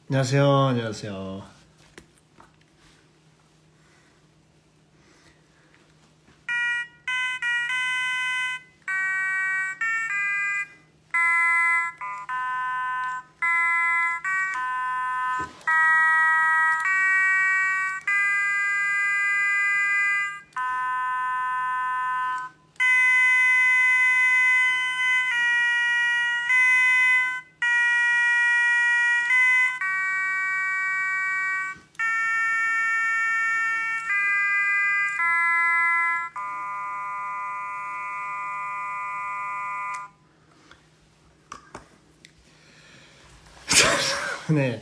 안녕하세요. 안녕하세요. 네.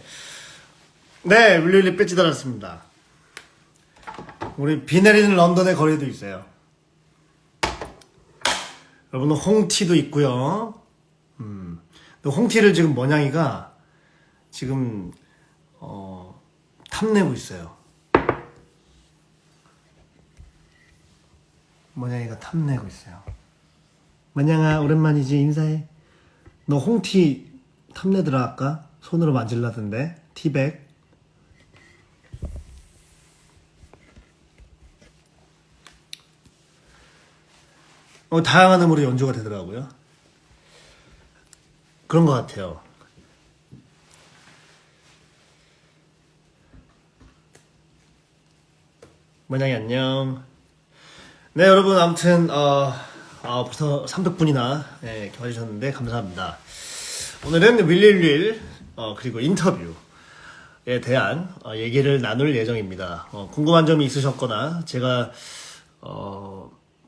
네, 윌리윌리 배지 달았습니다. 우리 비 내리는 런던의 거리도 있어요. 여러분, 홍티도 있고요. 홍티를 지금 mon양이가 지금 탐내고 있어요. mon양이가 탐내고 있어요. mon양아, 오랜만이지? 인사해. 너 홍티 탐내더라 아까? 손으로 만질라던데. 티백. 다양한 음으로 연주가 되더라고요. 그런 것 같아요. mon양이 안녕. 네, 여러분, 아무튼 벌써 300분이나 이렇게 와주셨는데 감사합니다. 오늘은 윌윌윌 그리고 인터뷰에 대한 얘기를 나눌 예정입니다. 궁금한 점이 있으셨거나 제가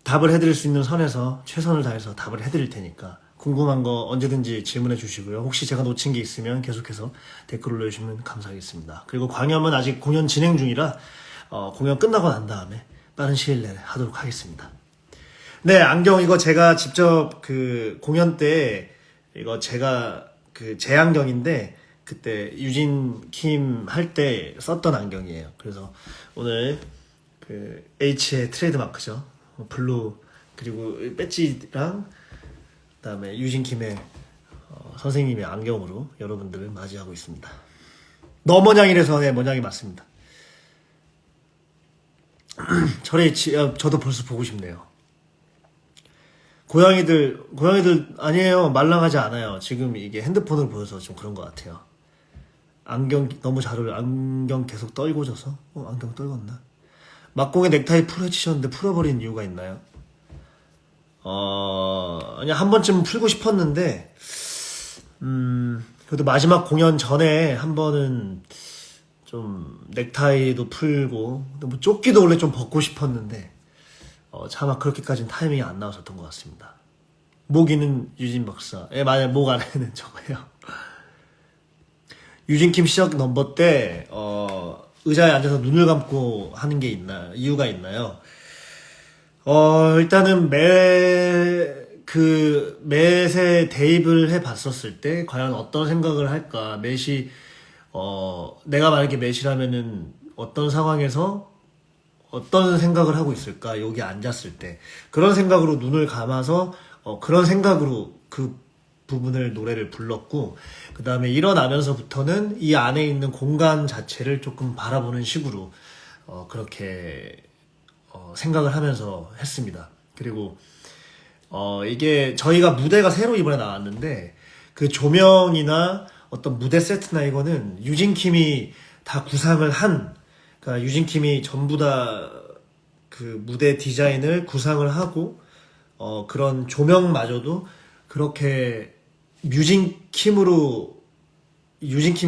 답을 해드릴 수 있는 선에서 최선을 다해서 답을 해드릴 테니까 궁금한 거 언제든지 질문해 주시고요. 혹시 제가 놓친 게 있으면 계속해서 댓글 올려주시면 감사하겠습니다. 그리고 광염은 아직 공연 진행 중이라 공연 끝나고 난 다음에 빠른 시일 내에 하도록 하겠습니다. 네, 안경 이거 제가 직접 그 공연 때 이거 제가 그 제 안경인데 그때 유진 킴 할 때 썼던 안경이에요. 그래서 오늘 그 H의 트레이드 마크죠. 블루 그리고 배지랑 그다음에 유진 킴의 선생님의 안경으로 여러분들을 맞이하고 있습니다. 너 mon양이라서 네, mon양이 맞습니다. 저도 벌써 보고 싶네요. 고양이들 아니에요. 말랑하지 않아요. 지금 이게 핸드폰을 보여서 좀 그런 것 같아요. 안경 너무 잘 어울려. 안경 계속 떨궈져서. 안경 떨궜나? 막공에 넥타이 풀어지셨는데 풀어버린 이유가 있나요? 아니 한 번쯤 풀고 싶었는데 그래도 마지막 공연 전에 한 번은 좀 넥타이도 풀고 뭐 조끼도 원래 좀 벗고 싶었는데 차마 그렇게까지는 타이밍이 안 나왔었던 것 같습니다. 모기는 유진 박사. 맞아요. 목 안에는 저거예요. 유진킴 시작 넘버 때 의자에 앉아서 눈을 감고 하는 게 있나요? 이유가 있나요? 일단은 매세 대입을 해봤었을 때 과연 어떤 생각을 할까? 매시 내가 만약에 매시라면은 어떤 상황에서 어떤 생각을 하고 있을까? 여기 앉았을 때 그런 생각으로 눈을 감아서 그런 생각으로 그 부분을 노래를 불렀고 그 다음에 일어나면서부터는 이 안에 있는 공간 자체를 조금 바라보는 식으로 그렇게 생각을 하면서 했습니다. 그리고 이게 저희가 무대가 새로 이번에 나왔는데 그 조명이나 어떤 무대 세트나 이거는 유진킴이 다 구상을 한 그러니까 유진킴이 전부 다 그 무대 디자인을 구상을 하고 그런 조명마저도 그렇게 유진킴이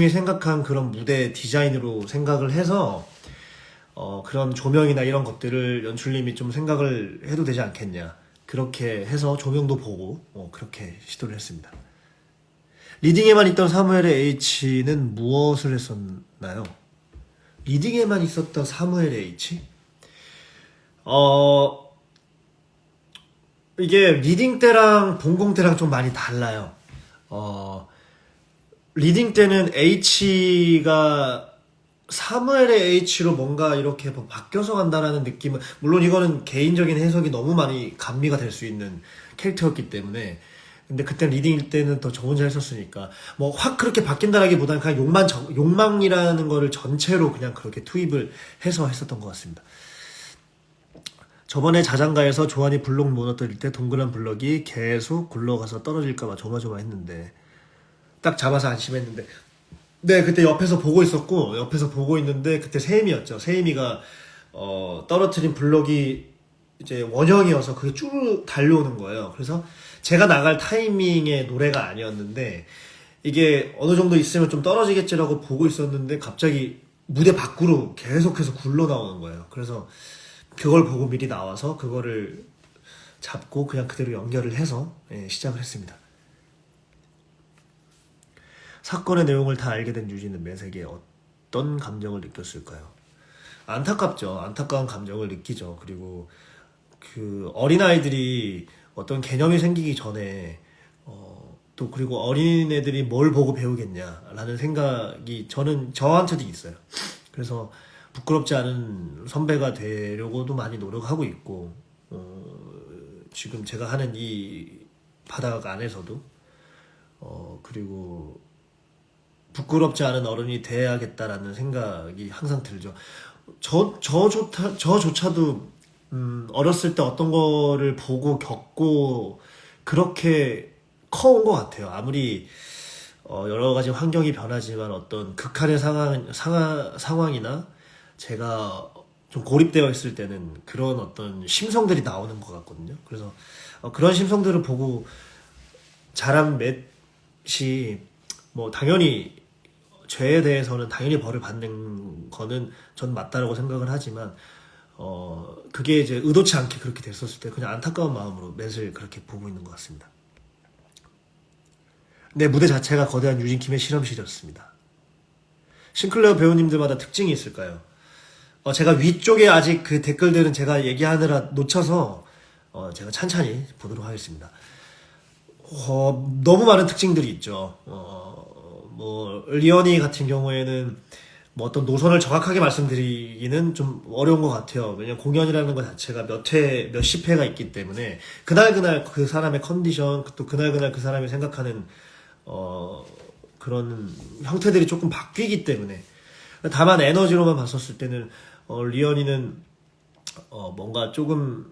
생각한 그런 무대 디자인으로 생각을 해서 그런 조명이나 이런 것들을 연출님이 좀 생각을 해도 되지 않겠냐 그렇게 해서 조명도 보고 그렇게 시도를 했습니다. 리딩에만 있던 사무엘의 H는 무엇을 했었나요? 리딩에만 있었던 사무엘의 H? 이게 리딩 때랑 본공 때랑 좀 많이 달라요. 리딩 때는 H가 사무엘의 H로 뭔가 이렇게 바뀌어서 간다라는 느낌은 물론 이거는 개인적인 해석이 너무 많이 감미가 될 수 있는 캐릭터였기 때문에 근데 그때 리딩일 때는 더 저 혼자 했었으니까 뭐 확 그렇게 바뀐다라기보다는 그냥 욕망이라는 거를 전체로 그냥 그렇게 투입을 해서 했었던 것 같습니다. 저번에 자장가에서 조한이 블록 무너뜨릴 때 동그란 블럭이 계속 굴러가서 떨어질까봐 조마조마했는데 딱 잡아서 안심했는데 네 그때 옆에서 보고 있었고 옆에서 보고 있는데 그때 세임이었죠. 세임이가 떨어뜨린 블럭이 이제 원형이어서 그게 쭉 달려오는 거예요. 그래서 제가 나갈 타이밍의 노래가 아니었는데 이게 어느 정도 있으면 좀 떨어지겠지라고 보고 있었는데 갑자기 무대 밖으로 계속해서 굴러 나오는 거예요. 그래서 그걸 보고 미리 나와서 그거를 잡고 그냥 그대로 연결을 해서 시작을 했습니다. 사건의 내용을 다 알게 된 유진은 매색에 어떤 감정을 느꼈을까요? 안타깝죠. 안타까운 감정을 느끼죠. 그리고 그 어린아이들이 어떤 개념이 생기기 전에 또 그리고 어린애들이 뭘 보고 배우겠냐라는 생각이 저한테도 있어요. 그래서 부끄럽지 않은 선배가 되려고도 많이 노력하고 있고 지금 제가 하는 이 바닥 안에서도 그리고 부끄럽지 않은 어른이 돼야겠다라는 생각이 항상 들죠. 저조차도 어렸을 때 어떤 거를 보고 겪고 그렇게 커온 것 같아요. 아무리 여러 가지 환경이 변하지만 어떤 극한의 상황이나 제가 좀 고립되어 있을 때는 그런 어떤 심성들이 나오는 것 같거든요. 그래서 그런 심성들을 보고 자란 맷이 뭐 당연히 죄에 대해서는 당연히 벌을 받는 거는 전 맞다라고 생각을 하지만 그게 이제 의도치 않게 그렇게 됐었을 때 그냥 안타까운 마음으로 맷을 그렇게 보고 있는 것 같습니다. 네, 무대 자체가 거대한 유진킴의 실험실이었습니다. 싱클레어 배우님들마다 특징이 있을까요? 제가 위쪽에 아직 그 댓글들은 제가 얘기하느라 놓쳐서 제가 찬찬히 보도록 하겠습니다. 너무 많은 특징들이 있죠. 뭐 리언이 같은 경우에는 뭐 어떤 노선을 정확하게 말씀드리기는 좀 어려운 것 같아요. 왜냐면 공연이라는 것 자체가 몇십 회가 있기 때문에 그날 그 사람의 컨디션 또 그날 그 사람이 생각하는 그런 형태들이 조금 바뀌기 때문에 다만 에너지로만 봤었을 때는 리언이는 뭔가 조금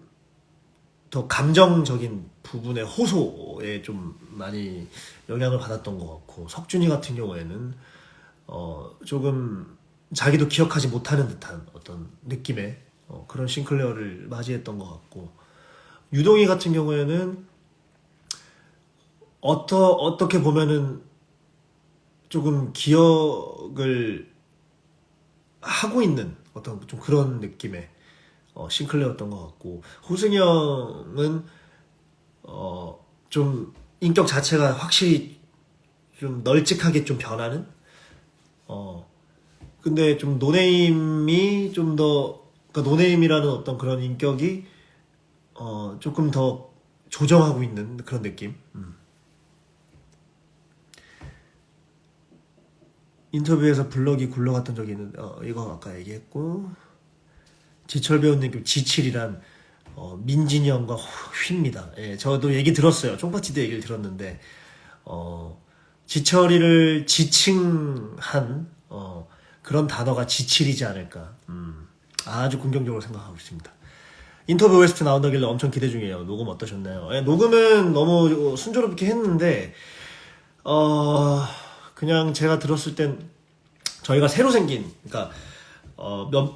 더 감정적인 부분의 호소에 좀 많이 영향을 받았던 것 같고 석준이 같은 경우에는 조금 자기도 기억하지 못하는 듯한 어떤 느낌의 그런 싱클레어를 맞이했던 것 같고 유동이 같은 경우에는 어떻게 보면은 조금 기억을 하고 있는 어떤 좀 그런 느낌의 싱클레어였던 것 같고 호승이 형은 좀 인격 자체가 확실히 좀 널찍하게 좀 변하는 근데 좀 노네임이 좀 더 그러니까 노네임이라는 어떤 그런 인격이 조금 더 조정하고 있는 그런 느낌. 인터뷰에서 블럭이 굴러갔던 적이 있는데 이거 아까 얘기했고 지철 배우님 지칠이란 민진이 형과 휘입니다. 예, 저도 얘기 들었어요. 쫑파티 때 얘기를 들었는데 지철이를 지칭한 그런 단어가 지칠이지 않을까. 아주 긍정적으로 생각하고 있습니다. 인터뷰 OST 나온다길래 엄청 기대 중이에요. 녹음 어떠셨나요? 예, 녹음은 너무 순조롭게 했는데 그냥 제가 들었을 땐 저희가 새로 생긴 그러니까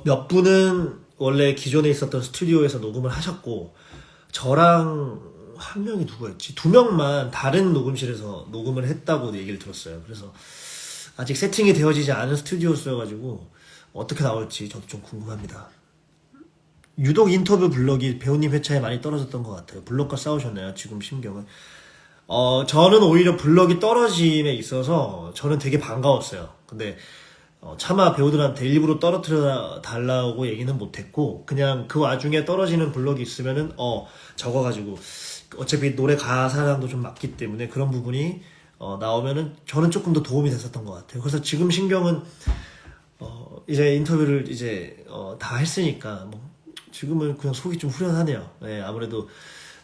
몇 분은 원래 기존에 있었던 스튜디오에서 녹음을 하셨고 저랑 한 명이 누구였지? 두 명만 다른 녹음실에서 녹음을 했다고 얘기를 들었어요. 그래서 아직 세팅이 되어지지 않은 스튜디오였어가지고 어떻게 나올지 저도 좀 궁금합니다. 유독 인터뷰 블럭이 배우님 회차에 많이 떨어졌던 것 같아요. 블럭과 싸우셨나요? 지금 심경은? 저는 오히려 블럭이 떨어짐에 있어서 저는 되게 반가웠어요. 근데 차마 배우들한테 일부러 떨어뜨려 달라고 얘기는 못했고 그냥 그 와중에 떨어지는 블럭이 있으면은 적어가지고 어차피 노래 가사랑도 좀 맞기 때문에 그런 부분이 나오면은 저는 조금 더 도움이 됐었던 것 같아요. 그래서 지금 신경은 이제 인터뷰를 이제 다 했으니까 뭐 지금은 그냥 속이 좀 후련하네요. 네, 아무래도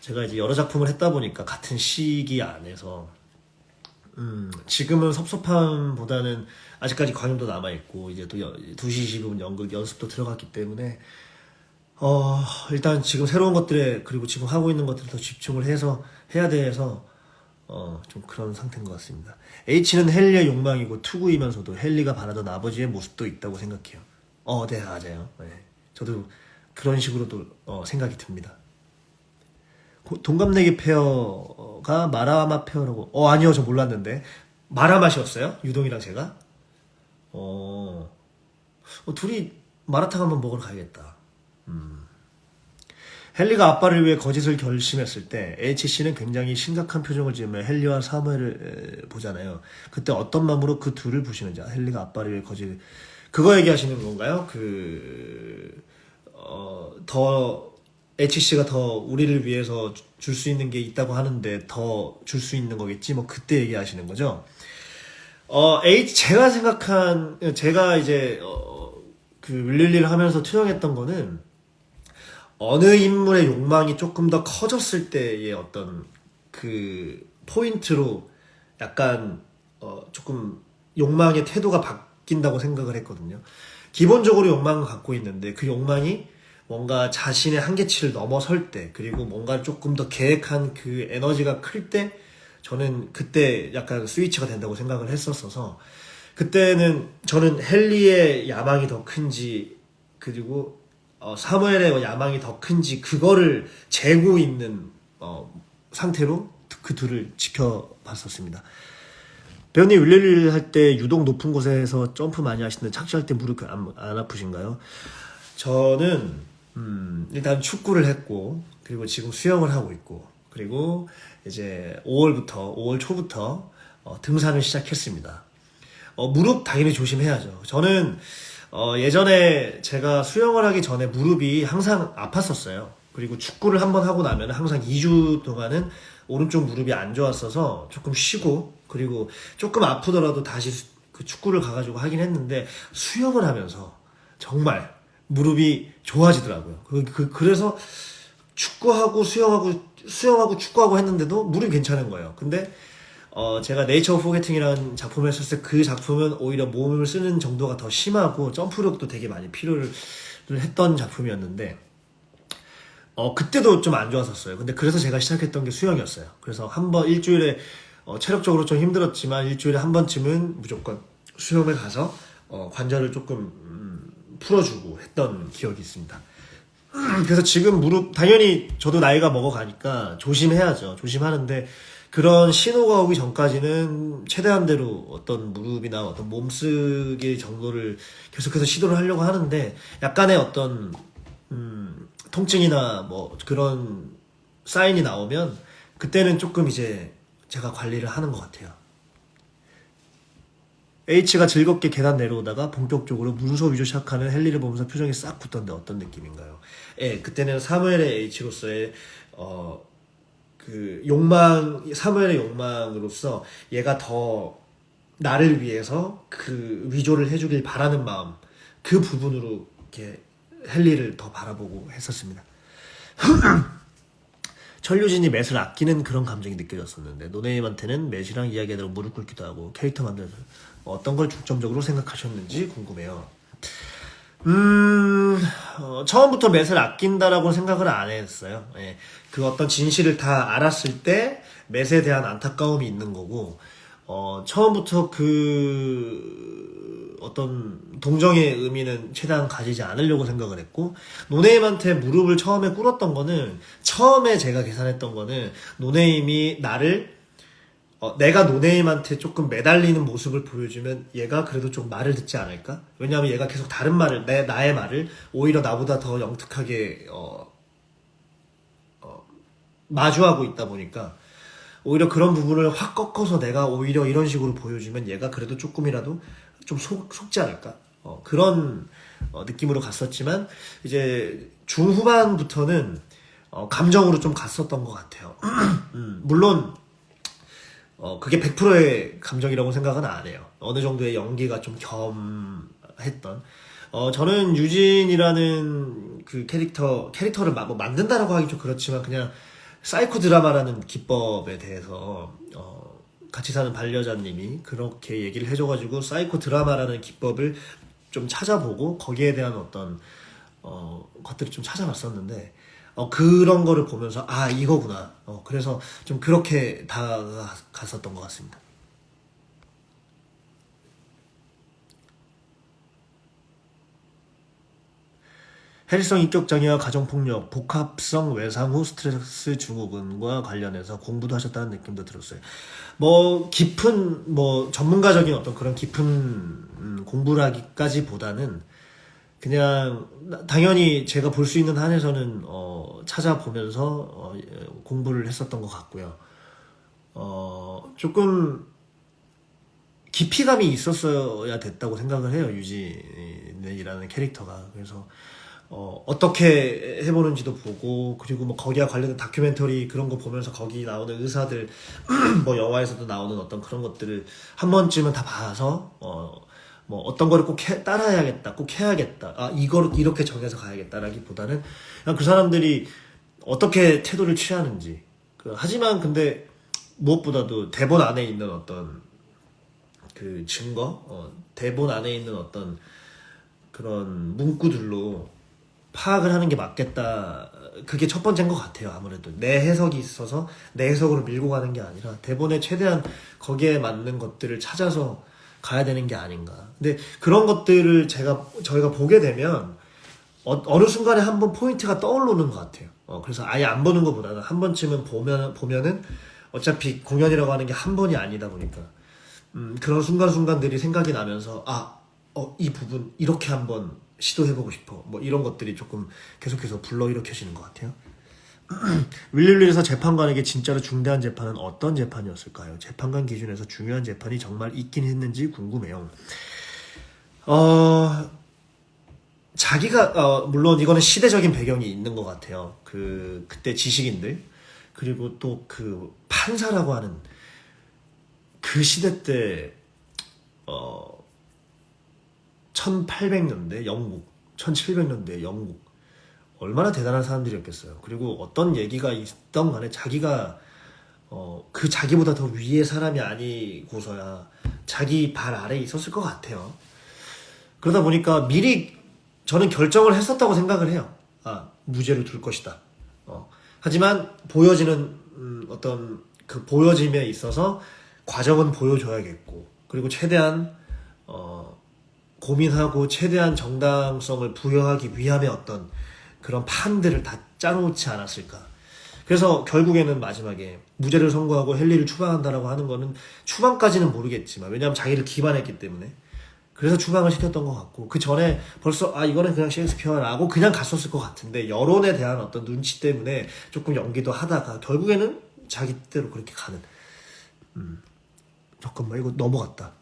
제가 이제 여러 작품을 했다 보니까 같은 시기 안에서 지금은 섭섭함보다는 아직까지 관용도 남아있고 이제 또 2시 20분 연극 연습도 들어갔기 때문에 일단 지금 새로운 것들에 그리고 지금 하고 있는 것들에 더 집중을 해서 해야 돼서 좀 그런 상태인 것 같습니다. H는 헨리의 욕망이고 투구이면서도 헨리가 바라던 아버지의 모습도 있다고 생각해요. 네, 맞아요. 네. 저도 그런 식으로도 생각이 듭니다. 동갑내기 페어가 마라마 페어라고. 아니요, 저 몰랐는데. 마라맛이었어요? 유동이랑 제가? 둘이 마라탕 한번 먹으러 가야겠다. 헨리가 아빠를 위해 거짓을 결심했을 때 H씨는 굉장히 심각한 표정을 지으며 헨리와 사무엘을 보잖아요. 그때 어떤 마음으로 그 둘을 보시는지. 헨리가 아빠를 위해 거짓, 그거 얘기하시는 건가요? 더 H씨가 더 우리를 위해서 줄 수 있는 게 있다고 하는데 더 줄 수 있는 거겠지? 뭐 그때 얘기하시는 거죠. 제가 이제 그 윌릴리를 하면서 투영했던 거는 어느 인물의 욕망이 조금 더 커졌을 때의 어떤 그 포인트로 약간 조금 욕망의 태도가 바뀐다고 생각을 했거든요. 기본적으로 욕망을 갖고 있는데 그 욕망이 뭔가 자신의 한계치를 넘어설 때, 그리고 뭔가 조금 더 계획한 그 에너지가 클 때, 저는 그때 약간 스위치가 된다고 생각을 했었어서, 그때는 저는 헨리의 야망이 더 큰지, 그리고 사무엘의 야망이 더 큰지, 그거를 재고 있는 상태로 그 둘을 지켜봤었습니다. 배우님, 윌리를 할 때 유독 높은 곳에서 점프 많이 하시는데 착지할 때 무릎 안 아프신가요? 저는 일단 축구를 했고, 그리고 지금 수영을 하고 있고, 그리고 이제 5월 초부터 등산을 시작했습니다. 무릎 당연히 조심해야죠. 저는 예전에 제가 수영을 하기 전에 무릎이 항상 아팠었어요. 그리고 축구를 한번 하고 나면 항상 2주 동안은 오른쪽 무릎이 안 좋았어서 조금 쉬고, 그리고 조금 아프더라도 다시 그 축구를 가가지고 하긴 했는데, 수영을 하면서 정말 무릎이 좋아지더라고요. 그래서 축구하고 수영하고 축구하고 했는데도 무릎이 괜찮은 거예요. 근데 제가 네이처 오브 포게팅이라는 작품을 했을 때 그 작품은 오히려 몸을 쓰는 정도가 더 심하고 점프력도 되게 많이 필요를 했던 작품이었는데 그때도 좀 안 좋았었어요. 근데 그래서 제가 시작했던 게 수영이었어요. 그래서 한번 일주일에 체력적으로 좀 힘들었지만 일주일에 한 번쯤은 무조건 수영을 가서 관절을 조금 풀어주고 했던 기억이 있습니다. 그래서 지금 무릎, 당연히 저도 나이가 먹어가니까 조심해야죠. 조심하는데 그런 신호가 오기 전까지는 최대한대로 어떤 무릎이나 어떤 몸쓰기 정도를 계속해서 시도를 하려고 하는데, 약간의 어떤 통증이나 뭐 그런 사인이 나오면 그때는 조금 이제 제가 관리를 하는 것 같아요. H가 즐겁게 계단 내려오다가 본격적으로 문서 위주 시작하는 헨리를 보면서 표정이 싹 굳던데 어떤 느낌인가요? 예, 그때는 사무엘의 H로서의 그 사무엘의 욕망으로서 얘가 더 나를 위해서 그 위조를 해주길 바라는 마음, 그 부분으로 이렇게 헨리를 더 바라보고 했었습니다. 천류진이 맷을 아끼는 그런 감정이 느껴졌었는데, 노네임한테는 맷이랑 이야기하다가 무릎 꿇기도 하고 캐릭터 만들어서 어떤 걸 중점적으로 생각하셨는지 궁금해요. 처음부터 맷을 아낀다라고 생각을 안 했어요. 예. 그 어떤 진실을 다 알았을 때 맷에 대한 안타까움이 있는 거고, 처음부터 그 어떤 동정의 의미는 최대한 가지지 않으려고 생각을 했고, 노네임한테 무릎을 처음에 꿇었던 거는, 처음에 제가 계산했던 거는 노네임이 내가 노네임한테 조금 매달리는 모습을 보여주면 얘가 그래도 좀 말을 듣지 않을까? 왜냐하면 얘가 계속 다른 말을, 나의 말을 오히려 나보다 더 영특하게 마주하고 있다 보니까, 오히려 그런 부분을 확 꺾어서 내가 오히려 이런 식으로 보여주면 얘가 그래도 조금이라도 좀 속지 않을까? 그런 느낌으로 갔었지만, 이제 중후반부터는 감정으로 좀 갔었던 것 같아요. 물론 그게 100%의 감정이라고 생각은 안 해요. 어느 정도의 연기가 좀 겸했던. 저는 유진이라는 그 캐릭터를 만든다라고 하기 좀 그렇지만, 그냥 사이코 드라마라는 기법에 대해서 같이 사는 반려자님이 그렇게 얘기를 해줘가지고 사이코 드라마라는 기법을 좀 찾아보고 거기에 대한 어떤 것들을 좀 찾아봤었는데 그런 거를 보면서 아 이거구나. 그래서 좀 그렇게 다가갔었던 것 같습니다. 해리성 인격장애와 가정폭력, 복합성 외상 후 스트레스 증후군과 관련해서 공부도 하셨다는 느낌도 들었어요. 뭐 깊은 뭐 전문가적인 어떤 그런 깊은 공부라기까지보다는 그냥 당연히 제가 볼 수 있는 한에서는 찾아보면서 공부를 했었던 것 같고요. 조금 깊이감이 있었어야 됐다고 생각을 해요. 유진이라는 캐릭터가. 그래서 어떻게 해보는지도 보고, 그리고 뭐 거기와 관련된 다큐멘터리 그런 거 보면서 거기 나오는 의사들, 뭐 영화에서도 나오는 어떤 그런 것들을 한 번쯤은 다 봐서, 뭐 어떤 거를 꼭 따라해야겠다, 꼭 해야겠다, 아, 이거를 이렇게 정해서 가야겠다라기보다는 그냥 그 사람들이 어떻게 태도를 취하는지. 하지만 근데 무엇보다도 대본 안에 있는 어떤 그 증거, 대본 안에 있는 어떤 그런 문구들로 파악을 하는 게 맞겠다. 그게 첫 번째인 것 같아요. 아무래도 내 해석이 있어서 내 해석으로 밀고 가는 게 아니라 대본에 최대한 거기에 맞는 것들을 찾아서 가야 되는 게 아닌가. 근데 그런 것들을 저희가 보게 되면 어느 순간에 한번 포인트가 떠오르는 것 같아요. 그래서 아예 안 보는 것보다는 한 번쯤은 보면은 어차피 공연이라고 하는 게 한 번이 아니다 보니까 그런 순간순간들이 생각이 나면서 이 부분 이렇게 한번 시도해보고 싶어. 뭐 이런 것들이 조금 계속해서 불러일으켜지는 것 같아요. 윌릴리에서 재판관에게 진짜로 중대한 재판은 어떤 재판이었을까요? 재판관 기준에서 중요한 재판이 정말 있긴 했는지 궁금해요. 자기가 물론 이거는 시대적인 배경이 있는 것 같아요. 그때 지식인들 그리고 또 그 판사라고 하는 그 시대 때 1800년대 영국, 1700년대 영국 얼마나 대단한 사람들이었겠어요. 그리고 어떤 얘기가 있던 간에 자기가 그 자기보다 더 위의 사람이 아니고서야 자기 발 아래에 있었을 것 같아요. 그러다 보니까 미리 저는 결정을 했었다고 생각을 해요. 무죄로 둘 것이다. 하지만 보여지는 어떤 그 보여짐에 있어서 과정은 보여줘야겠고, 그리고 최대한 고민하고 최대한 정당성을 부여하기 위함의 어떤 그런 판들을 다 짜놓지 않았을까. 그래서 결국에는 마지막에 무죄를 선고하고 헨리를 추방한다라고 하는 거는 추방까지는 모르겠지만, 왜냐하면 자기를 기반했기 때문에 그래서 추방을 시켰던 것 같고, 그 전에 벌써 이거는 그냥 셰익스피어라고 그냥 갔었을 것 같은데 여론에 대한 어떤 눈치 때문에 조금 연기도 하다가 결국에는 자기 뜻대로 그렇게 가는. 잠깐만, 이거 넘어갔다.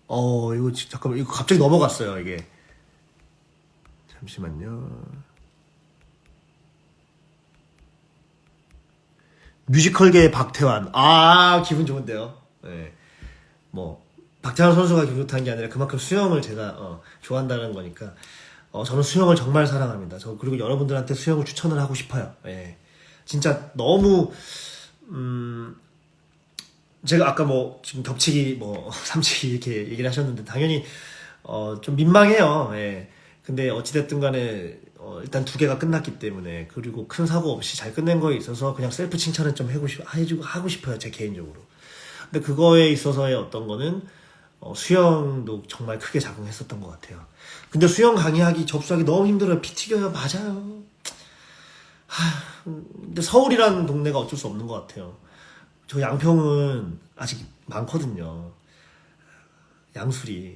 이거 잠깐만, 이거 갑자기 넘어갔어요, 이게. 잠시만요. 뮤지컬계의 박태환. 기분 좋은데요. 네. 뭐 박태환 선수가 기분 좋다는 게 아니라 그만큼 수영을 제가 좋아한다는 거니까. 저는 수영을 정말 사랑합니다. 그리고 여러분들한테 수영을 추천을 하고 싶어요. 예. 진짜 너무 제가 아까 뭐 지금 겹치기 뭐 삼치기 이렇게 얘기를 하셨는데 당연히 좀 민망해요. 예. 근데 어찌됐든 간에 일단 2개가 끝났기 때문에, 그리고 큰 사고 없이 잘 끝낸 거에 있어서 그냥 셀프 칭찬을 좀 하고 싶어요, 제 개인적으로. 근데 그거에 있어서의 어떤 거는 수영도 정말 크게 작용했었던 것 같아요. 근데 수영 강의하기 접수하기 너무 힘들어요. 피 튀겨요. 맞아요. 근데 서울이라는 동네가 어쩔 수 없는 것 같아요. 저 양평은 아직 많거든요. 양수리로.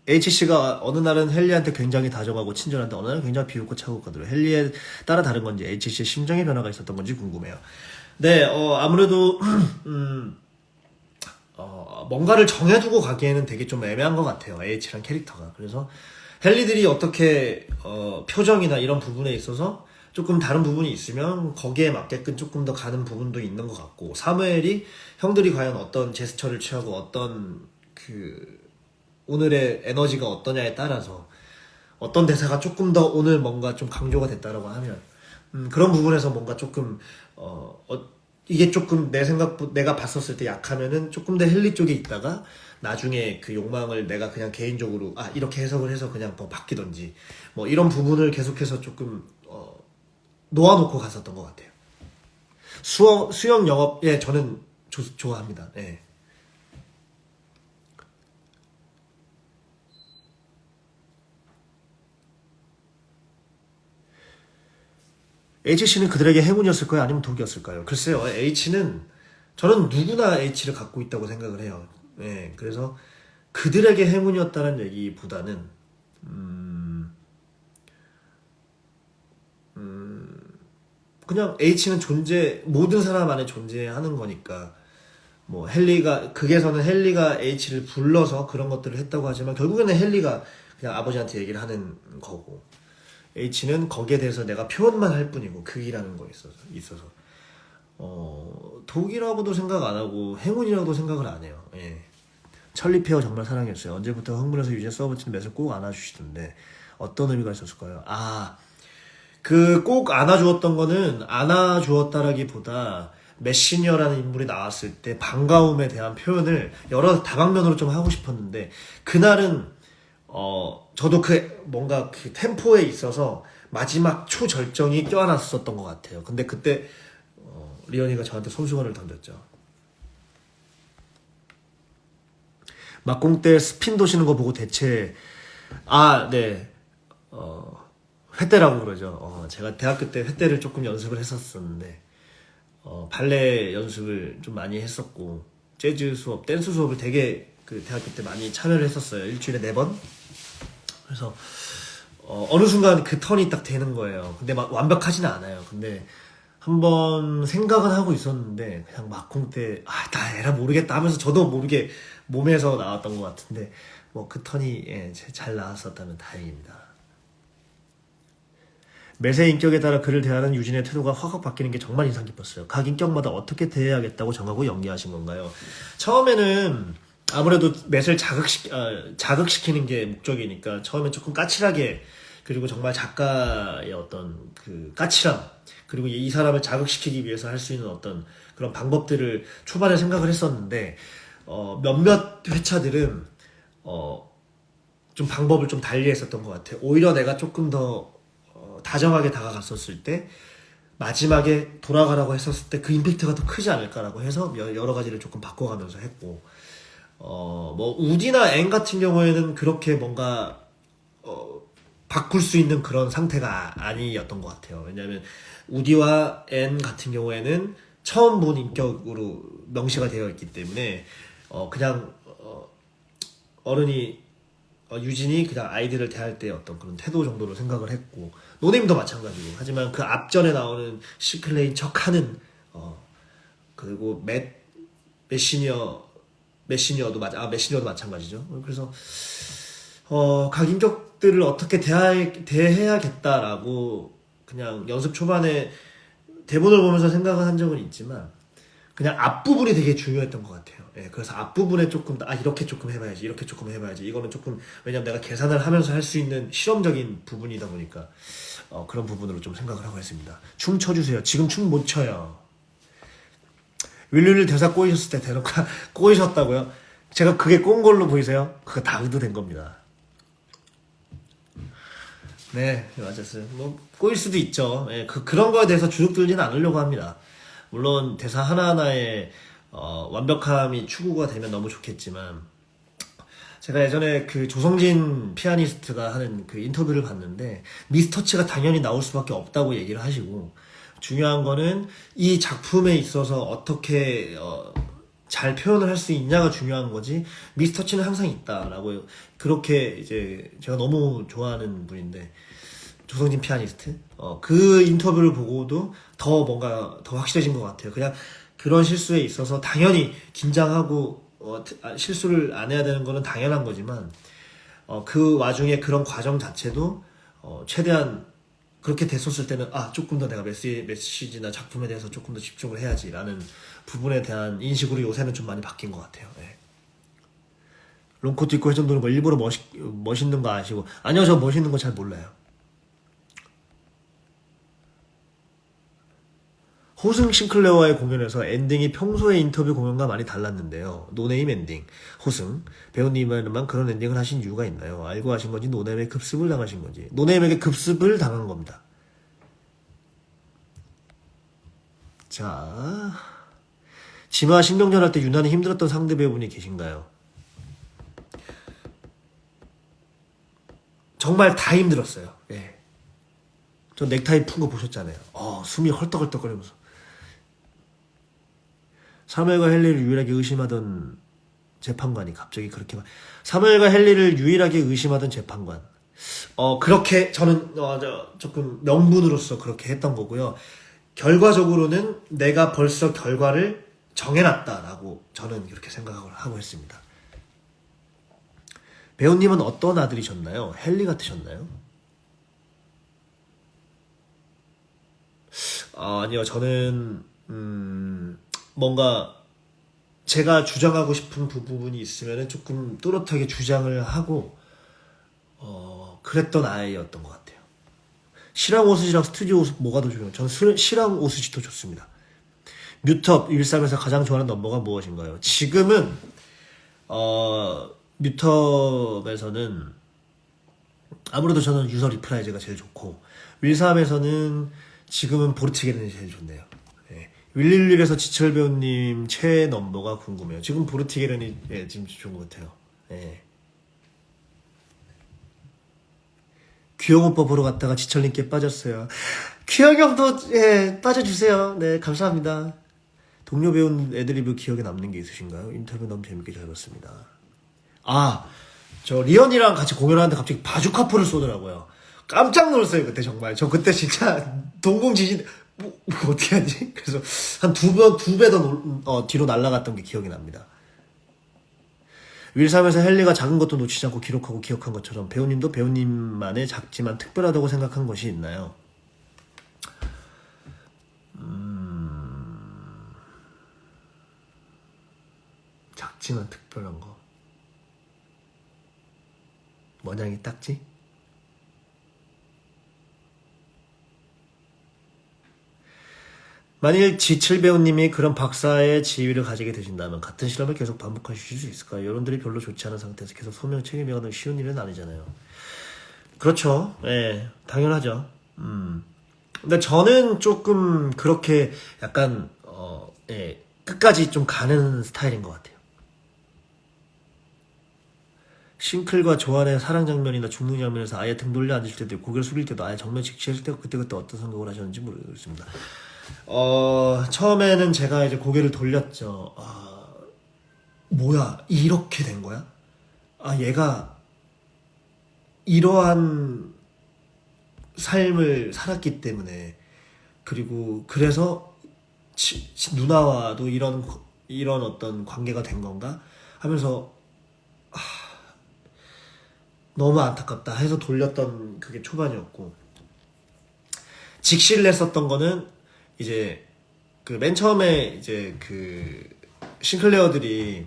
H씨가 어느 날은 헨리한테 굉장히 다정하고 친절한데 어느 날은 굉장히 비웃고 차고가더라고요. 헨리에 따라 다른 건지 H씨의 심정의 변화가 있었던 건지 궁금해요. 네, 아무래도 뭔가를 정해두고 가기에는 되게 좀 애매한 것 같아요. H랑 캐릭터가. 그래서 헨리들이 어떻게 표정이나 이런 부분에 있어서 조금 다른 부분이 있으면 거기에 맞게끔 조금 더 가는 부분도 있는 것 같고, 사무엘이 형들이 과연 어떤 제스처를 취하고 어떤 오늘의 에너지가 어떠냐에 따라서 어떤 대사가 조금 더 오늘 뭔가 좀 강조가 됐다라고 하면 그런 부분에서 뭔가 조금 이게 조금 내가 봤었을 때 약하면은 조금 더 헨리 쪽에 있다가 나중에 그 욕망을 내가 그냥 개인적으로 이렇게 해석을 해서 그냥 뭐 바뀌던지 뭐 이런 부분을 계속해서 조금 놓아놓고 갔었던 것 같아요. 수영 영업, 예, 저는 좋아합니다. 예. H씨는 그들에게 행운이었을까요? 아니면 독이었을까요? 글쎄요, 저는 누구나 H를 갖고 있다고 생각을 해요. 예, 그래서 그들에게 행운이었다는 얘기보다는, 그냥 H는 모든 사람 안에 존재하는 거니까, 뭐, 극에서는 헨리가 H를 불러서 그런 것들을 했다고 하지만, 결국에는 헨리가 그냥 아버지한테 얘기를 하는 거고, H는 거기에 대해서 내가 표현만 할 뿐이고, 극이라는 거에 있어서. 독이라고도 생각 안 하고, 행운이라고도 생각을 안 해요. 예. 천리페어 정말 사랑했어요. 언제부터 흥분해서 유재 서브팀 맷을 꼭 안아주시던데, 어떤 의미가 있었을까요? 꼭 안아주었던 거는 안아주었다라기보다 메시니어라는 인물이 나왔을 때 반가움에 대한 표현을 여러 다방면으로 좀 하고 싶었는데 그날은 저도 뭔가 그 템포에 있어서 마지막 초절정이 껴안았었던 것 같아요. 근데 그때 리언이가 저한테 손수건을 던졌죠. 막공 때 스핀 도시는 거 보고 대체 네. 횟대라고 그러죠. 제가 대학교 때 횟대를 조금 연습을 했었었는데, 발레 연습을 좀 많이 했었고, 재즈 수업, 댄스 수업을 되게 대학교 때 많이 참여를 했었어요. 일주일에 4번. 그래서, 어느 순간 그 턴이 딱 되는 거예요. 근데 막 완벽하지는 않아요. 근데 한번 생각은 하고 있었는데, 그냥 막공 때, 나 에라 모르겠다 하면서 저도 모르게 몸에서 나왔던 것 같은데, 뭐 그 턴이 잘 나왔었다면 다행입니다. 매세 인격에 따라 그를 대하는 유진의 태도가 확확 바뀌는 게 정말 인상 깊었어요. 각 인격마다 어떻게 대해야겠다고 정하고 연기하신 건가요? 처음에는 아무래도 맷을 자극시키는 게 목적이니까 처음엔 조금 까칠하게, 그리고 정말 작가의 어떤 그 까칠함, 그리고 이 사람을 자극시키기 위해서 할 수 있는 어떤 그런 방법들을 초반에 생각을 했었는데, 몇몇 회차들은 좀 방법을 좀 달리 했었던 것 같아요. 오히려 내가 조금 더 다정하게 다가갔었을 때 마지막에 돌아가라고 했었을 때 그 임팩트가 더 크지 않을까라고 해서 여러 가지를 조금 바꿔가면서 했고, 뭐 우디나 앤 같은 경우에는 그렇게 뭔가 바꿀 수 있는 그런 상태가 아니었던 것 같아요. 왜냐하면 우디와 앤 같은 경우에는 처음 본 인격으로 명시가 되어 있기 때문에 그냥 어른이 유진이 그냥 아이들을 대할 때 어떤 그런 태도 정도로 생각을 했고, 노네임도 마찬가지고. 하지만 그 앞전에 나오는 시클레인 척하는 그리고 메시니어도 마찬가지죠. 그래서 각 인격들을 어떻게 대해야겠다라고 그냥 연습 초반에 대본을 보면서 생각을 한 적은 있지만, 그냥 앞부분이 되게 중요했던 것 같아요. 그래서 앞부분에 조금 이렇게 조금 해봐야지, 이렇게 조금 해봐야지, 이거는 조금, 왜냐면 내가 계산을 하면서 할 수 있는 실험적인 부분이다 보니까 그런 부분으로 좀 생각을 하고 했습니다. 춤 춰주세요. 지금 춤 못 춰요. 윌리를 대사 꼬이셨을 때 대놓고 꼬이셨다고요? 제가 그게 꼰 걸로 보이세요? 그거 다 의도된 겁니다. 네, 맞았어요. 뭐 꼬일 수도 있죠. 그런 거에 대해서 주눅 들지는 않으려고 합니다. 물론 대사 하나하나에 완벽함이 추구가 되면 너무 좋겠지만, 제가 예전에 그 조성진 피아니스트가 하는 그 인터뷰를 봤는데 미스터치가 당연히 나올 수밖에 없다고 얘기를 하시고, 중요한 거는 이 작품에 있어서 어떻게 잘 표현을 할 수 있냐가 중요한 거지, 미스터치는 항상 있다라고, 그렇게 이제 제가 너무 좋아하는 분인데, 조성진 피아니스트, 그 인터뷰를 보고도 더 뭔가 더 확실해진 것 같아요. 그냥 그런 실수에 있어서 당연히 긴장하고 실수를 안 해야 되는 거는 당연한 거지만, 그 와중에 그런 과정 자체도 최대한 그렇게 됐었을 때는 조금 더 내가 메시지나 작품에 대해서 조금 더 집중을 해야지라는 부분에 대한 인식으로 요새는 좀 많이 바뀐 것 같아요. 예. 롱코트 입고 회전 도는 거 일부러 멋있는 거 아시고 아니요 저 멋있는 거 잘 몰라요. 호승 싱클레어와의 공연에서 엔딩이 평소의 인터뷰 공연과 많이 달랐는데요. 노네임 엔딩. 호승 배우님만만 그런 엔딩을 하신 이유가 있나요? 알고 하신 건지 노네임에 급습을 당하신 건지. 노네임에게 급습을 당한 겁니다. 자, 지마 신경전 할 때 유난히 힘들었던 상대 배우분이 계신가요? 정말 다 힘들었어요. 예. 저 넥타이 푼 거 보셨잖아요. 숨이 헐떡헐떡거리면서. 사무엘과 헨리를 유일하게 의심하던 재판관이 갑자기 그렇게 사무엘과 헨리를 유일하게 의심하던 재판관. 그렇게 저는 조금 명분으로서 그렇게 했던 거고요. 결과적으로는 내가 벌써 결과를 정해놨다라고 저는 이렇게 생각을 하고 했습니다. 배우님은 어떤 아들이셨나요? 헨리 같으셨나요? 아니요, 저는 뭔가 제가 주장하고 싶은 부분이 있으면 조금 또렷하게 주장을 하고 그랬던 아이였던 것 같아요. 실황 오스지랑 스튜디오 오스 뭐가 더 좋아요? 저는 실황 오스지 더 좋습니다. 뮤톱 일상에서 가장 좋아하는 넘버가 무엇인가요? 지금은 뮤톱에서는 아무래도 저는 유서 리프라이즈가 제일 좋고 윌삼에서는 지금은 보르티게른이 제일 좋네요. 예. 윌릴릴에서 지철 배우님 최애 넘버가 궁금해요. 지금 보르티게른이 지금 좋은 것 같아요. 예. 규영 오빠 보러 갔다가 지철님께 빠졌어요. 규영 형도 빠져주세요. 네, 감사합니다. 동료 배우 애드리브 기억에 남는 게 있으신가요? 인터뷰 너무 재밌게 잘 봤습니다. 저 리언이랑 같이 공연하는데 갑자기 바주카포를 쏘더라고요. 깜짝 놀랐어요 그때 정말. 저 그때 진짜 동공지진 뭐 어떻게 하지? 그래서 한 두 배 더 뒤로 날아갔던 게 기억이 납니다. 윌삼에서 헨리가 작은 것도 놓치지 않고 기록하고 기억한 것처럼 배우님도 배우님만의 작지만 특별하다고 생각한 것이 있나요? 작지만 특별한 거 뭐냐이 딱지? 만일 지칠 배우님이 그런 박사의 지위를 가지게 되신다면 같은 실험을 계속 반복하실 수 있을까요? 여론들이 별로 좋지 않은 상태에서 계속 소명 책임져가는 쉬운 일은 아니잖아요. 그렇죠. 예, 당연하죠. 근데 저는 조금 그렇게 약간 끝까지 좀 가는 스타일인 것 같아요. 싱클과 조안의 사랑 장면이나 죽는 장면에서 아예 등 돌려 앉을 때도 고개를 숙일 때도 아예 정면 직시했을 때 그때 어떤 생각을 하셨는지 모르겠습니다. 처음에는 제가 이제 고개를 돌렸죠. 뭐야, 이렇게 된 거야? 얘가 이러한 삶을 살았기 때문에, 그리고 그래서 누나와도 이런 어떤 관계가 된 건가? 하면서, 너무 안타깝다 해서 돌렸던 그게 초반이었고, 직시를 했었던 거는 이제 그 맨 처음에 이제 그 싱클레어들이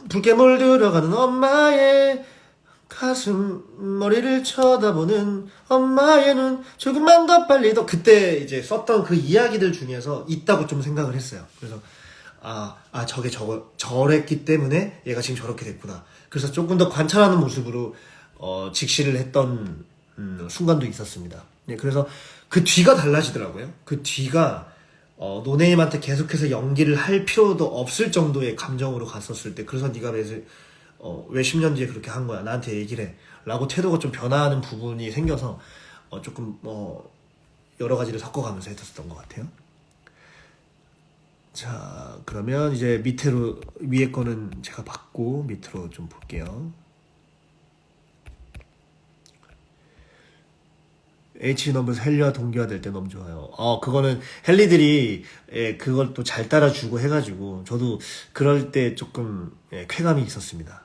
붉게 물들어가는 엄마의 가슴 머리를 쳐다보는 엄마의 눈 조금만 더 빨리 더 그때 이제 썼던 그 이야기들 중에서 있다고 좀 생각을 했어요. 그래서 저게 저랬기 때문에 얘가 지금 저렇게 됐구나. 그래서 조금 더 관찰하는 모습으로 직시를 했던 순간도 있었습니다. 네, 그래서 그 뒤가 달라지더라고요. 그 뒤가 노네임한테 계속해서 연기를 할 필요도 없을 정도의 감정으로 갔었을 때, 그래서 네가 왜 10년 뒤에 그렇게 한 거야? 나한테 얘기를 해. 라고 태도가 좀 변화하는 부분이 생겨서 조금 여러 가지를 섞어가면서 했었던 것 같아요. 자, 그러면 이제 위에 거는 제가 봤고 밑으로 좀 볼게요. H 넘버에서 헨리와 동기화 될 때 너무 좋아요. 그거는 헨리들이 그걸 또 잘 따라주고 해가지고 저도 그럴 때 조금 쾌감이 있었습니다.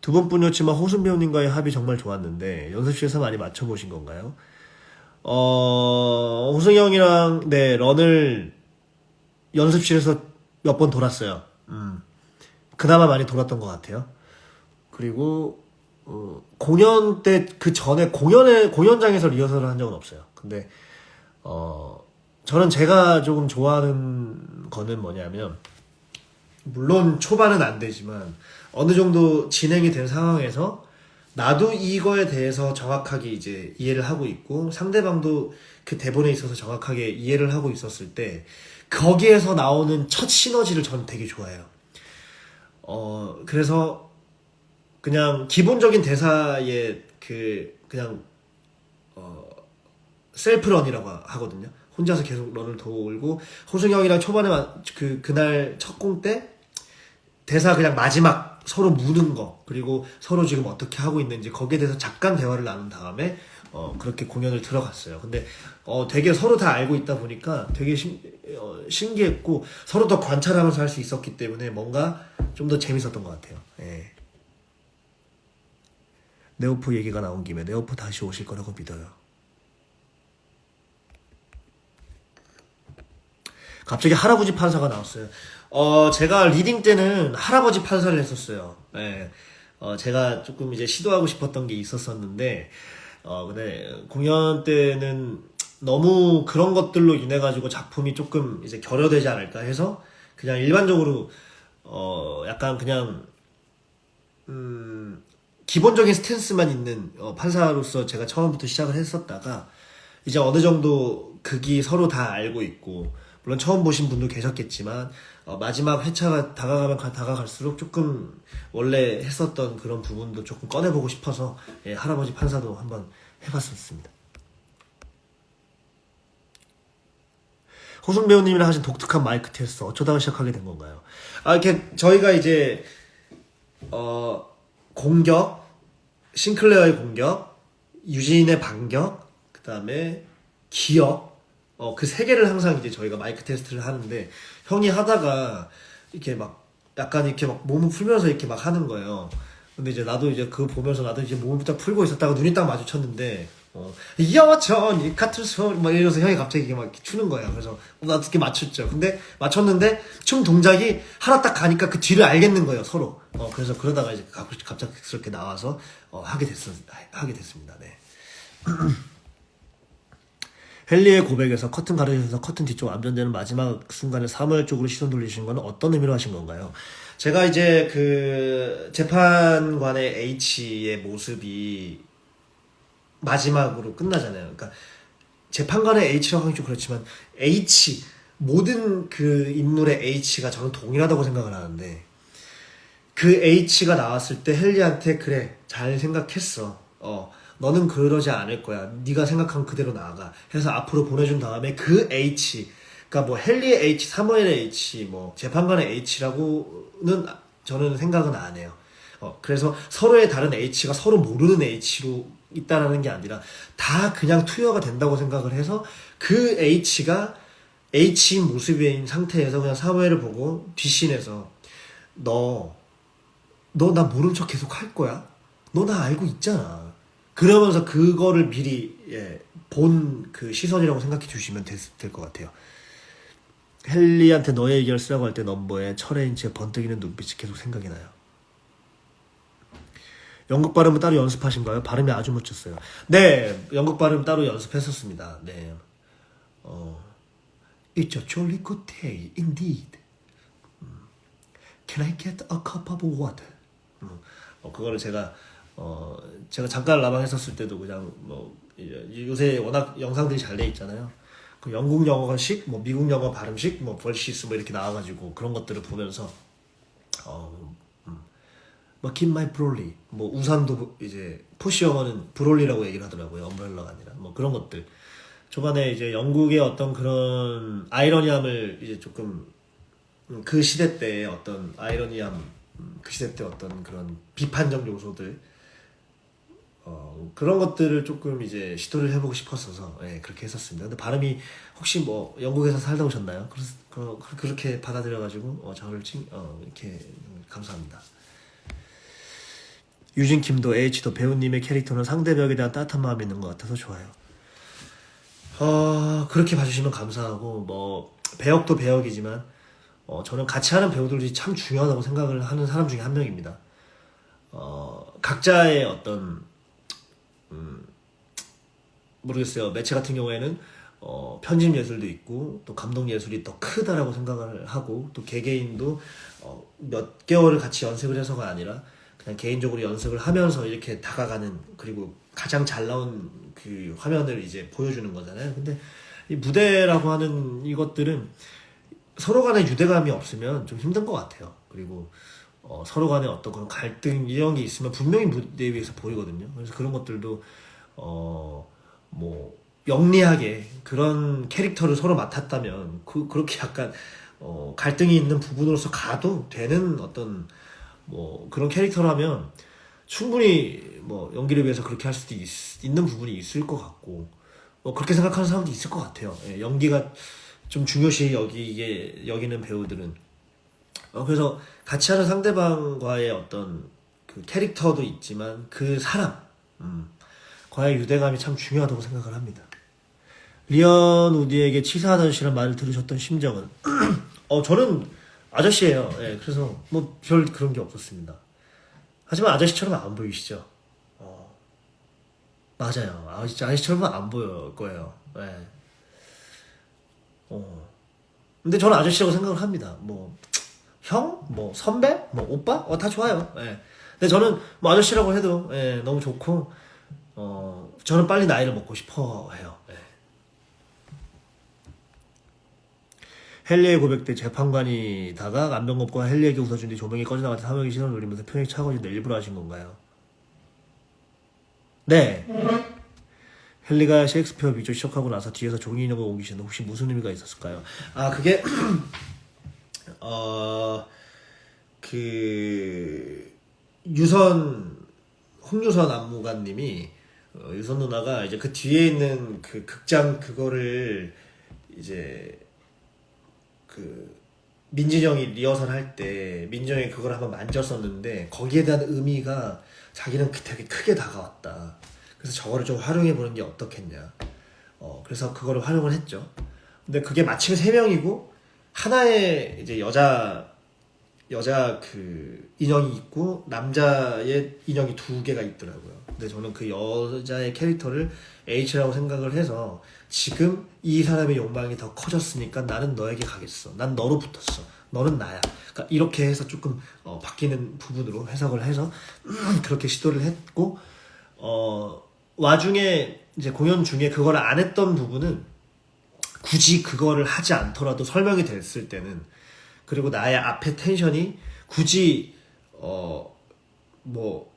두 번뿐이었지만 호순 배우님과의 합이 정말 좋았는데 연습실에서 많이 맞춰보신 건가요? 호승이 형이랑 네 런을 연습실에서 몇 번 돌았어요. 그나마 많이 돌았던 것 같아요. 그리고 공연 때 그 전에 공연장에서 리허설을 한 적은 없어요. 근데 저는 제가 조금 좋아하는 거는 뭐냐면 물론 초반은 안 되지만 어느 정도 진행이 된 상황에서 나도 이거에 대해서 정확하게 이제 이해를 하고 있고 상대방도 그 대본에 있어서 정확하게 이해를 하고 있었을 때 거기에서 나오는 첫 시너지를 저는 되게 좋아해요. 그래서 그냥 기본적인 대사에 그냥 셀프런이라고 하거든요. 혼자서 계속 런을 돌고 호승이 형이랑 초반에 그날 첫 공 때 대사 그냥 마지막 서로 묻는 거 그리고 서로 지금 어떻게 하고 있는지 거기에 대해서 잠깐 대화를 나눈 다음에 그렇게 공연을 들어갔어요. 근데 되게 서로 다 알고 있다 보니까 되게 신기했고 서로 더 관찰하면서 할 수 있었기 때문에 뭔가 좀 더 재밌었던 것 같아요. 예. 네오프 얘기가 나온 김에 네오프 다시 오실 거라고 믿어요. 갑자기 할아버지 판사가 나왔어요. 제가 리딩 때는 할아버지 판사를 했었어요. 예. 제가 조금 이제 시도하고 싶었던 게 있었었는데, 근데 공연 때는 너무 그런 것들로 인해가지고 작품이 조금 이제 결여되지 않을까 해서 그냥 일반적으로, 약간 그냥, 기본적인 스탠스만 있는 판사로서 제가 처음부터 시작을 했었다가 이제 어느 정도 극이 서로 다 알고 있고 물론 처음 보신 분도 계셨겠지만 마지막 회차가 다가가면 다가갈수록 조금 원래 했었던 그런 부분도 조금 꺼내보고 싶어서 예, 할아버지 판사도 한번 해봤었습니다. 호승 배우님이랑 하신 독특한 마이크 테스트 어쩌다가 시작하게 된 건가요? 이렇게 저희가 이제 공격, 싱클레어의 공격, 유진의 반격, 그 다음에 기억, 그 세 개를 항상 이제 저희가 마이크 테스트를 하는데, 형이 하다가, 이렇게 막, 약간 이렇게 막 몸을 풀면서 이렇게 막 하는 거예요. 근데 이제 나도 이제 그거 보면서 나도 이제 몸을 딱 풀고 있었다가 눈이 딱 마주쳤는데, 여전 같은 소리 막 이러면서 형이 갑자기 이렇게 막 이렇게 추는 거예요. 그래서 나도 이렇게 맞췄죠. 근데 맞췄는데 춤 동작이 하나 딱 가니까 그 뒤를 알겠는 거예요, 서로. 그래서 그러다가 이제 갑작스럽게 나와서 하게 됐습니다. 네. 헨리의 고백에서 커튼 가르셔서 커튼 뒤쪽 안전되는 마지막 순간에 사무엘 쪽으로 시선 돌리신 건 어떤 의미로 하신 건가요? 제가 이제 그 재판관의 H의 모습이 마지막으로 끝나잖아요. 그러니까 재판관의 H라고 하긴 좀 그렇지만 모든 그 인물의 H가 저는 동일하다고 생각을 하는데 그 H가 나왔을 때 헨리한테 그래 잘 생각했어. 너는 그러지 않을 거야. 네가 생각한 그대로 나아가. 해서 앞으로 보내준 다음에 그 H, 그러니까 뭐 헨리의 H, 사무엘의 H, 뭐 재판관의 H라고는 저는 생각은 안 해요. 그래서 서로의 다른 H가 서로 모르는 H로 있다라는 게 아니라 다 그냥 투여가 된다고 생각을 해서 그 H가 H인 모습인 상태에서 그냥 사무엘을 보고 뒷신에서 너 나 모른 척 계속 할 거야? 너 나 알고 있잖아. 그러면서 그거를 미리 본 그 시선이라고 생각해 주시면 될 것 같아요. 헨리한테 너의 의견을 쓰라고 할 때 넘버에 철회인 채 번뜩이는 눈빛이 계속 생각이 나요. 영국 발음은 따로 연습하신가요? 발음이 아주 멋졌어요. 네, 영국 발음 따로 연습했었습니다. 네. It's a jolly good day, indeed. Can I get a cup of water? 그거를 제가 잠깐 라방했었을 때도 그냥 뭐 요새 워낙 영상들이 잘 돼 있잖아요. 그 영국 영어식, 뭐 미국 영어 발음식, 뭐 벌시스 뭐 이렇게 나와가지고 그런 것들을 보면서 뭐 keep my brolly, 뭐 우산도 이제 포시 영어는 브롤리라고 얘기를 하더라고요. 엄브렐라가 아니라 뭐 그런 것들. 초반에 이제 영국의 어떤 그런 아이러니함을 이제 조금 그 시대 때의 어떤 아이러니함, 그 시대 때 어떤 그런 비판적 요소들, 그런 것들을 조금 이제 시도를 해보고 싶었어서 그렇게 했었습니다. 근데 발음이 혹시 뭐 영국에서 살다 오셨나요? 그렇게 받아들여가지고 저를 이렇게 감사합니다. 유진킴도 H도 배우님의 캐릭터는 상대벽에 대한 따뜻한 마음이 있는 것 같아서 좋아요. 그렇게 봐주시면 감사하고, 뭐 배역도 배역이지만 저는 같이 하는 배우들이 참 중요하다고 생각을 하는 사람 중에 한 명입니다. 각자의 어떤 모르겠어요. 매체 같은 경우에는 편집 예술도 있고 또 감독 예술이 더 크다라고 생각을 하고, 또 개개인도 몇 개월을 같이 연습을 해서가 아니라 그냥 개인적으로 연습을 하면서 이렇게 다가가는, 그리고 가장 잘 나온 그 화면을 이제 보여주는 거잖아요. 근데 이 무대라고 하는 이것들은 서로 간에 유대감이 없으면 좀 힘든 것 같아요. 그리고 서로 간에 어떤 그런 갈등 이런 게 있으면 분명히 무대 위에서 보이거든요. 그래서 그런 것들도 뭐 영리하게 그런 캐릭터를 서로 맡았다면 그렇게 약간 갈등이 있는 부분으로서 가도 되는 어떤 뭐 그런 캐릭터라면 충분히 뭐 연기를 위해서 그렇게 할 수도 있는 부분이 있을 것 같고, 뭐 그렇게 생각하는 사람도 있을 것 같아요. 예, 연기가 좀 중요시 여기는 배우들은. 그래서 같이 하는 상대방과의 어떤 그 캐릭터도 있지만 그 사람 과의 유대감이 참 중요하다고 생각을 합니다. 리언 우디에게 치사하다시란 말을 들으셨던 심정은? 저는 아저씨예요. 예, 그래서 뭐 별 그런 게 없었습니다. 하지만 아저씨처럼 안 보이시죠? 맞아요. 아저씨처럼은 안 보일 거예요. 예. 근데 저는 아저씨라고 생각을 합니다. 뭐 형, 뭐 선배, 뭐 오빠, 다 좋아요. 예. 근데 저는 뭐 아저씨라고 해도 너무 좋고, 저는 빨리 나이를 먹고 싶어 해요. 예. 헨리의 고백 때 재판관이다가 안병겁과 헨리에게 웃어준 뒤 조명이 꺼져나갈 때 사명이 신호를 누리면서 표정이 차가워진다. 일부러 하신 건가요? 네. 헨리가 셰익스피어 뮤지컬 시작하고 나서 뒤에서 종이 인형을 옮기시는데 혹시 무슨 의미가 있었을까요? 그게 그 홍유선 안무가님이 유선 누나가 이제 그 뒤에 있는 그 극장 그거를 이제 그 민진형이 리허설 할 때 민진형이 그걸 한번 만졌었는데 거기에 대한 의미가 자기는 되게 크게 다가왔다. 그래서 저거를 좀 활용해 보는 게 어떻겠냐. 그래서 그거를 활용을 했죠. 근데 그게 마침 3명이고 하나의 이제 여자 그 인형이 있고 남자의 인형이 2개가 있더라고요. 근데 저는 그 여자의 캐릭터를 H라고 생각을 해서 지금 이 사람의 욕망이 더 커졌으니까 나는 너에게 가겠어. 난 너로 붙었어. 너는 나야. 그러니까 이렇게 해서 조금 바뀌는 부분으로 해석을 해서 그렇게 시도를 했고, 와중에 이제 공연 중에 그걸 안 했던 부분은 굳이 그거를 하지 않더라도 설명이 됐을 때는, 그리고 나의 앞에 텐션이 굳이 뭐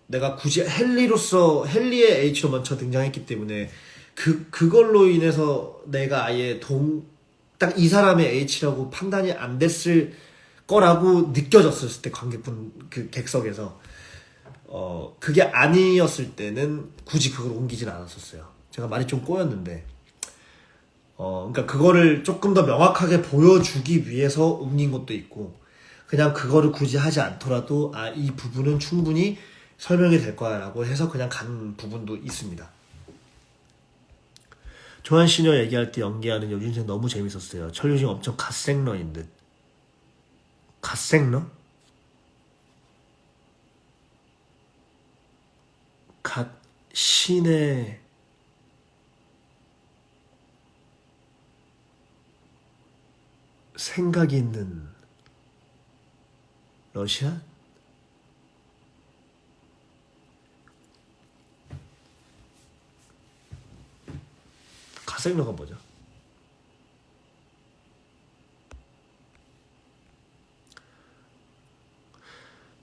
내가 굳이 헨리의 H로 먼저 등장했기 때문에 그걸로 인해서 내가 아예 딱 이 사람의 H라고 판단이 안 됐을 거라고 느껴졌을 때 관객분 그 객석에서 그게 아니었을 때는 굳이 그걸 옮기진 않았었어요. 제가 말이 좀 꼬였는데 그러니까 그거를 조금 더 명확하게 보여주기 위해서 옮긴 것도 있고, 그냥 그거를 굳이 하지 않더라도 이 부분은 충분히 설명이 될 거야 라고 해서 그냥 간 부분도 있습니다. 조한 시녀 얘기할 때 연기하는 여준생 너무 재밌었어요. 철유진 엄청 갓생러인 듯. 갓생러? 신의 생각이 있는 러시아? 가생러가 뭐죠?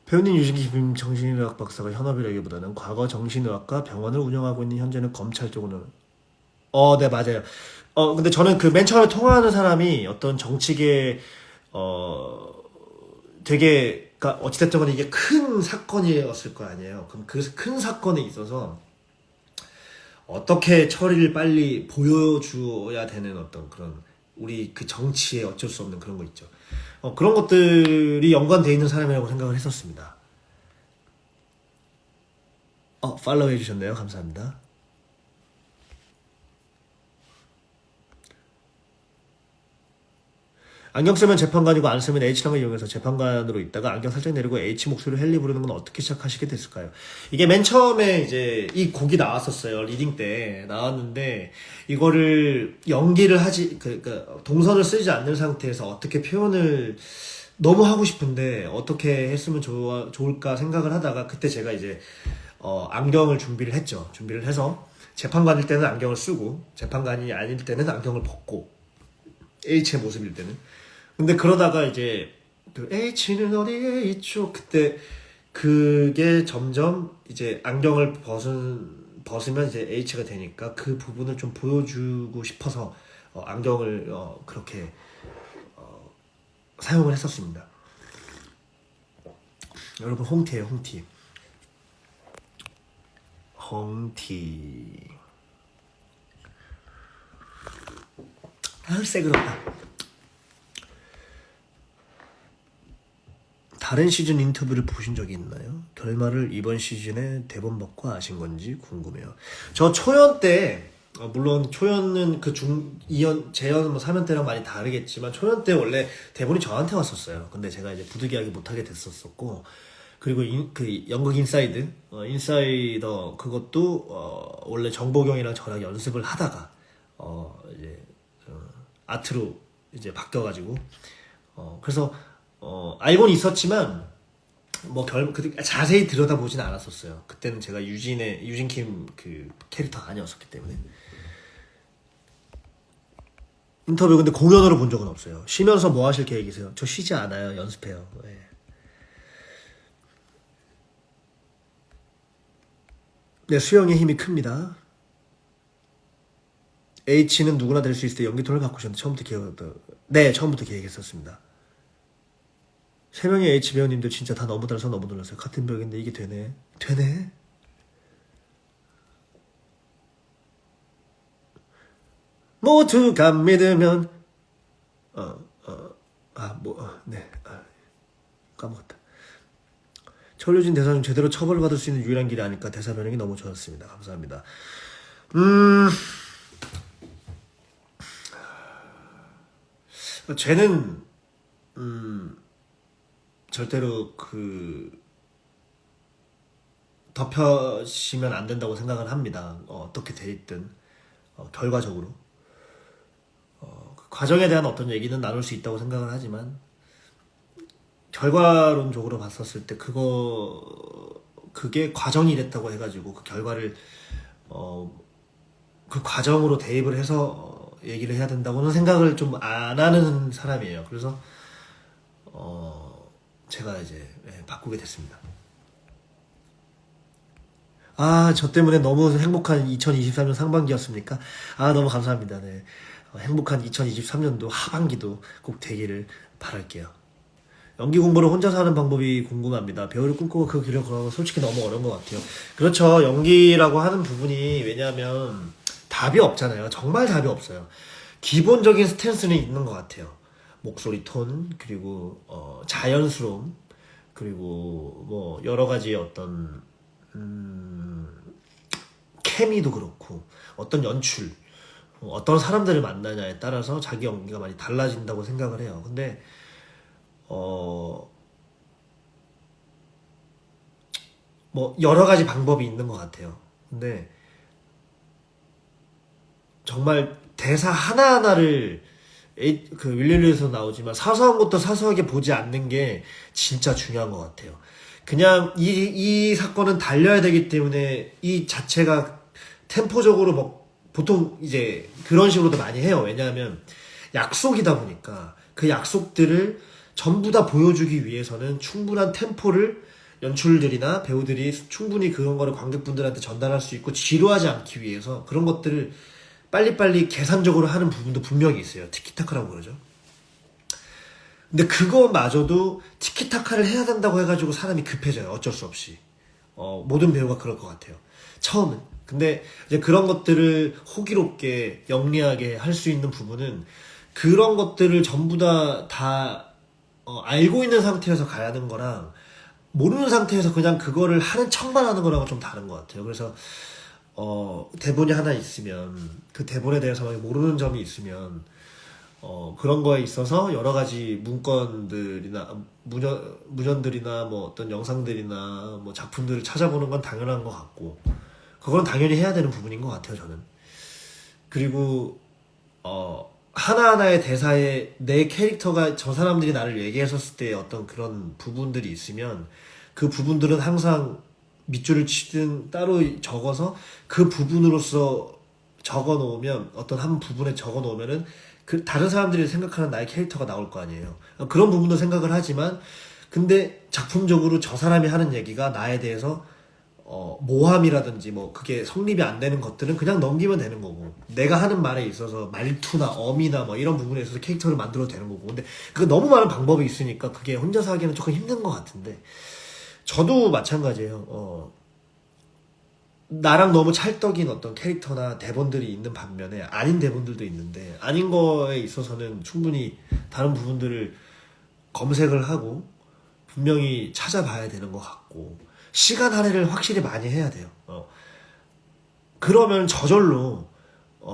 배우님 유진기 정신의학 박사가 현업이라기보다는 과거 정신의학과 병원을 운영하고 있는 현재는 검찰 쪽으로. 네 맞아요. 근데 저는 그 맨 처음에 통화하는 사람이 어떤 정치계 되게, 그러니까 어찌됐든 간에 이게 큰 사건이었을 거 아니에요. 그럼 그 큰 사건에 있어서 어떻게 처리를 빨리 보여줘야 되는 어떤 그런 우리 그 정치에 어쩔 수 없는 그런 거 있죠. 그런 것들이 연관되어 있는 사람이라고 생각을 했었습니다. 팔로우 해주셨네요. 감사합니다. 안경 쓰면 재판관이고 안 쓰면 H랑을 이용해서 재판관으로 있다가 안경 살짝 내리고 H 목소리로 헨리 부르는 건 어떻게 시작하시게 됐을까요? 이게 맨 처음에 이제 이 곡이 나왔었어요. 리딩 때 나왔는데 이거를 연기를 하지 동선을 쓰지 않는 상태에서 어떻게 표현을 너무 하고 싶은데 어떻게 했으면 좋을까 생각을 하다가 그때 제가 이제 안경을 준비를 했죠. 준비를 해서 재판관일 때는 안경을 쓰고 재판관이 아닐 때는 안경을 벗고 H의 모습일 때는. 근데 그러다가 이제 그 H는 어디에 있죠? 그때 그게 점점 이제 안경을 벗으면 이제 H가 되니까 그 부분을 좀 보여주고 싶어서 안경을 그렇게 사용을 했었습니다. 여러분 홍티예요, 홍티. 홍티. 새그럽다. 다른 시즌 인터뷰를 보신 적이 있나요? 결말을 이번 시즌에 대본 받고 아신 건지 궁금해요. 저 초연 때 물론 초연은 그 재연 뭐 3연 때랑 많이 다르겠지만 초연 때 원래 대본이 저한테 왔었어요. 근데 제가 이제 부득이하게 못하게 됐었고 그리고 그 연극 인사이드 인사이더 그것도 원래 정보경이랑 저랑 연습을 하다가 이제 아트로 이제 바뀌어가지고 그래서 알고는 있었지만 뭐 자세히 들여다보진 않았었어요. 그때는 제가 유진킴 그 캐릭터가 아니었었기 때문에. 인터뷰 근데 공연으로 본 적은 없어요. 쉬면서 뭐 하실 계획이세요? 저 쉬지 않아요. 연습해요. 네. 네, 수영의 힘이 큽니다. H는 누구나 될 수 있을 때 연기톤을 바꾸셨는데 처음부터 계획했었습니다. 3명의 H 배우님들 진짜 다 너무 달라서 너무 놀랐어요. 같은 벽인데 이게 되네. 모두가 믿으면 까먹었다. 전류진 대사 중 제대로 처벌받을 수 있는 유일한 길이 아닐까. 대사 변형이 너무 좋았습니다. 감사합니다. 쟤는 절대로 덮여지면 안 된다고 생각을 합니다. 어떻게 돼 있든 결과적으로 그 과정에 대한 어떤 얘기는 나눌 수 있다고 생각을 하지만 결과론적으로 봤었을 때 그게 과정이 됐다고 해가지고 그 결과를 그 과정으로 대입을 해서 얘기를 해야 된다고는 생각을 좀 안 하는 사람이에요. 그래서 제가 이제 바꾸게 됐습니다. 저 때문에 너무 행복한 2023년 상반기였습니까? 너무 감사합니다. 네. 행복한 2023년도 하반기도 꼭 되기를 바랄게요. 연기 공부를 혼자서 하는 방법이 궁금합니다. 배우를 꿈꾸고 그 길을 걸어가는 건 솔직히 너무 어려운 것 같아요. 그렇죠. 연기라고 하는 부분이 왜냐하면 답이 없잖아요. 정말 답이 없어요. 기본적인 스탠스는 있는 것 같아요. 목소리 톤, 그리고 자연스러움, 그리고 뭐 여러 가지 어떤 케미도 그렇고 어떤 연출, 어떤 사람들을 만나냐에 따라서 자기 연기가 많이 달라진다고 생각을 해요. 근데 뭐 여러 가지 방법이 있는 것 같아요. 근데 정말 대사 하나하나를 그 윌리루에서 나오지만 사소한 것도 사소하게 보지 않는 게 진짜 중요한 것 같아요. 그냥 이 사건은 달려야 되기 때문에 이 자체가 템포적으로 뭐 보통 이제 그런 식으로도 많이 해요. 왜냐하면 약속이다 보니까 그 약속들을 전부 다 보여주기 위해서는 충분한 템포를 연출들이나 배우들이 충분히 그런 거를 관객분들한테 전달할 수 있고 지루하지 않기 위해서 그런 것들을 빨리빨리 계산적으로 하는 부분도 분명히 있어요. 티키타카라고 그러죠. 근데 그거마저도 티키타카를 해야 된다고 해가지고 사람이 급해져요. 어쩔 수 없이. 모든 배우가 그럴 것 같아요. 처음은. 근데 이제 그런 것들을 호기롭게 영리하게 할 수 있는 부분은 그런 것들을 전부 다 알고 있는 상태에서 가야 하는 거랑 모르는 상태에서 그냥 그거를 하는 척만 하는 거랑은 좀 다른 것 같아요. 그래서 대본이 하나 있으면 그 대본에 대해서 모르는 점이 있으면 그런 거에 있어서 여러 가지 문건들이나 문연들이나 뭐 어떤 영상들이나 뭐 작품들을 찾아보는 건 당연한 것 같고 그건 당연히 해야 되는 부분인 것 같아요, 저는. 그리고 하나하나의 대사에 내 캐릭터가 저 사람들이 나를 얘기했었을 때 어떤 그런 부분들이 있으면 그 부분들은 항상 밑줄을 치든 따로 적어서 그 부분으로서 적어 놓으면 어떤 한 부분에 적어 놓으면은 그 다른 사람들이 생각하는 나의 캐릭터가 나올 거 아니에요. 그런 부분도 생각을 하지만 근데 작품적으로 저 사람이 하는 얘기가 나에 대해서 모함이라든지 뭐 그게 성립이 안 되는 것들은 그냥 넘기면 되는 거고 내가 하는 말에 있어서 말투나 어미나 뭐 이런 부분에 있어서 캐릭터를 만들어도 되는 거고 근데 그 너무 많은 방법이 있으니까 그게 혼자서 하기는 조금 힘든 것 같은데 저도 마찬가지예요. 나랑 너무 찰떡인 어떤 캐릭터나 대본들이 있는 반면에 아닌 대본들도 있는데 아닌 거에 있어서는 충분히 다른 부분들을 검색을 하고 분명히 찾아봐야 되는 것 같고 시간 할애를 확실히 많이 해야 돼요. 그러면 저절로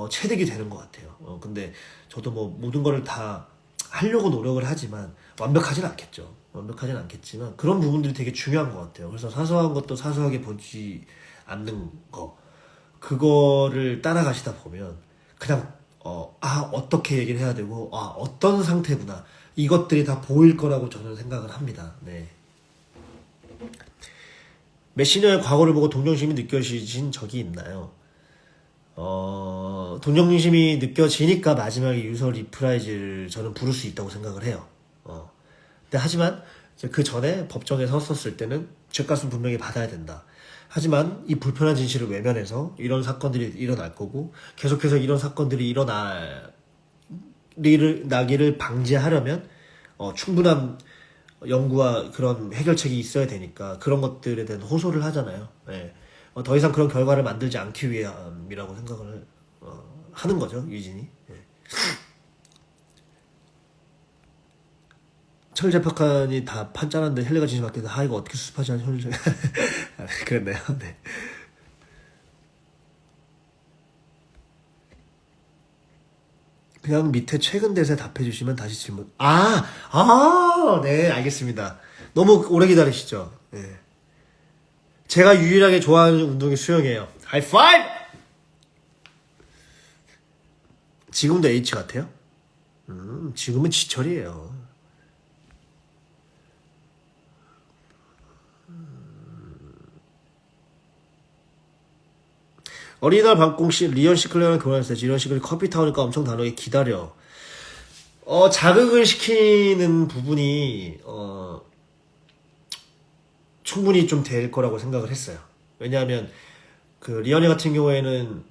체득이 되는 것 같아요. 근데 저도 뭐 모든 거를 다 하려고 노력을 하지만 완벽하진 않겠죠. 완벽하진 않겠지만 그런 부분들이 되게 중요한 것 같아요. 그래서 사소한 것도 사소하게 보지 않는 거 그거를 따라가시다 보면 그냥 어떻게 얘기를 해야 되고 어떤 상태구나 이것들이 다 보일 거라고 저는 생각을 합니다. 네. 메시너의 과거를 보고 동정심이 느껴지신 적이 있나요? 동정심이 느껴지니까 마지막에 유서 리프라이즈를 저는 부를 수 있다고 생각을 해요. 근데 하지만 그 전에 법정에 섰었을 때는 죗값은 분명히 받아야 된다. 하지만 이 불편한 진실을 외면해서 이런 사건들이 일어날 거고 계속해서 이런 사건들이 나기를 방지하려면 충분한 연구와 그런 해결책이 있어야 되니까 그런 것들에 대한 호소를 하잖아요. 네. 더 이상 그런 결과를 만들지 않기 위함이라고 생각을 하는 거죠, 유진이. 네. 철제파칸이 다 판짜는데 헬레가 진심 맞게 이거 어떻게 수습하지 않은 현실 그랬네요. 네. 그냥 밑에 최근 대사에 답해주시면 다시 질문. 네, 알겠습니다. 너무 오래 기다리시죠? 네. 제가 유일하게 좋아하는 운동이 수영이에요. 하이파이브! 지금도 H 같아요? 지금은 지철이에요. 어린이날 밤공씨 리언 시클레랑 결혼했어요. 리언 시클이 커피 타오니까 엄청 단호하게 기다려. 자극을 시키는 부분이 충분히 좀 될 거라고 생각을 했어요. 왜냐하면 그 리언이 같은 경우에는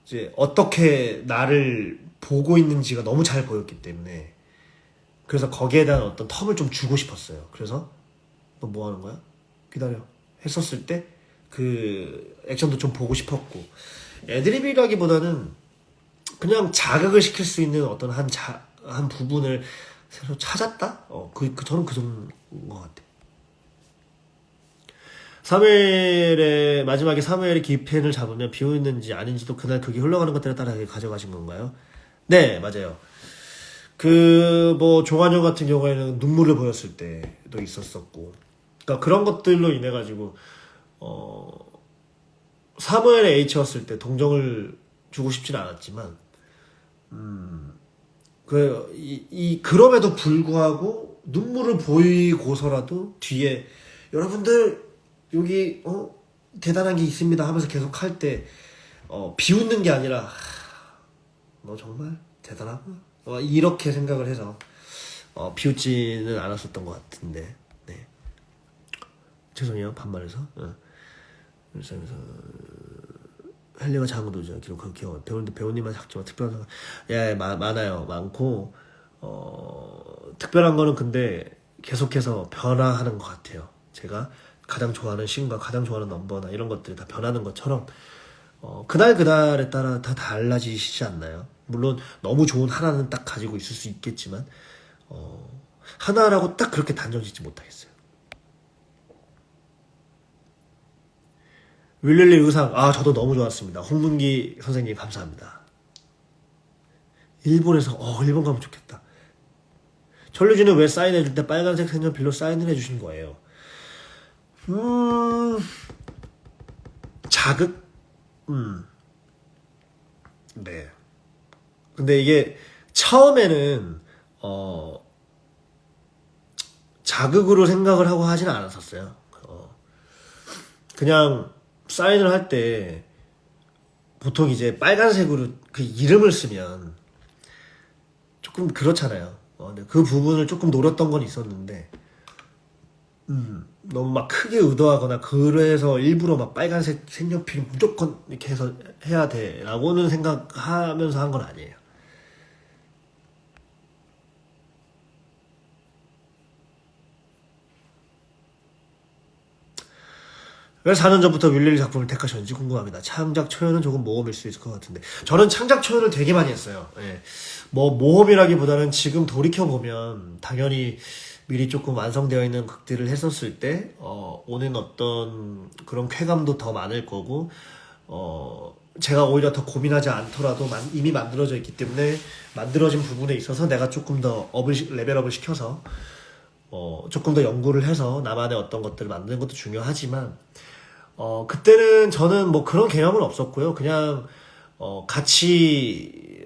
이제 어떻게 나를 보고 있는지가 너무 잘 보였기 때문에 그래서 거기에 대한 어떤 텀을 좀 주고 싶었어요. 그래서 너 뭐 하는 거야? 기다려. 했었을 때 그 액션도 좀 보고 싶었고 애드립이라기보다는 그냥 자극을 시킬 수 있는 어떤 한 부분을 새로 찾았다? 저는 그 정도인 것 같아요. 마지막에 사무엘의 기펜을 잡으면 비오였는지 아닌지도 그날 그게 흘러가는 것들에 따라 가져가신 건가요? 네, 맞아요. 조관용 같은 경우에는 눈물을 보였을 때도 있었었고, 그러니까 그런 것들로 인해가지고, 사무엘의 H였을 때 동정을 주고 싶진 않았지만, 그럼에도 불구하고 눈물을 보이고서라도 뒤에 여러분들 여기 대단한 게 있습니다 하면서 계속 할 때 비웃는 게 아니라 너 정말 대단하구나 이렇게 생각을 해서 비웃지는 않았었던 것 같은데 네. 죄송해요 반말해서 그래서 헬리가 장도죠 기록 기억 배우님만 작지만 특별한 많아요 많고 특별한 거는 근데 계속해서 변화하는 것 같아요. 제가 가장 좋아하는 신과 가장 좋아하는 넘버나 이런 것들이 다 변하는 것처럼 그날에 따라 다 달라지시지 않나요? 물론 너무 좋은 하나는 딱 가지고 있을 수 있겠지만 하나라고 딱 그렇게 단정 짓지 못하겠어요. 윌릴리 의상, 아, 저도 너무 좋았습니다. 홍문기 선생님, 감사합니다. 일본에서, 일본 가면 좋겠다. 전류진은 왜 사인해줄 때 빨간색 색연필로 사인을 해주신 거예요? 자극? 네. 근데 이게 처음에는 자극으로 생각을 하고 하진 않았었어요. 그냥 사인을 할 때 보통 이제 빨간색으로 그 이름을 쓰면 조금 그렇잖아요. 근데 그 부분을 조금 노렸던 건 있었는데 너무 막 크게 의도하거나 그래서 일부러 막 빨간색 색연필 무조건 이렇게 해서 해야 돼라고는 생각하면서 한 건 아니에요. 왜 4년 전부터 윌릴리 작품을 택하셨는지 궁금합니다. 창작 초연은 조금 모험일 수 있을 것 같은데 저는 창작 초연을 되게 많이 했어요. 예. 뭐 모험이라기보다는 지금 돌이켜보면 당연히 미리 조금 완성되어 있는 극들을 했었을 때 오는 어떤 그런 쾌감도 더 많을 거고 제가 오히려 더 고민하지 않더라도 이미 만들어져 있기 때문에 만들어진 부분에 있어서 내가 조금 더 레벨업을 시켜서 조금 더 연구를 해서 나만의 어떤 것들을 만드는 것도 중요하지만 그때는 저는 뭐 그런 개념은 없었고요. 그냥 같이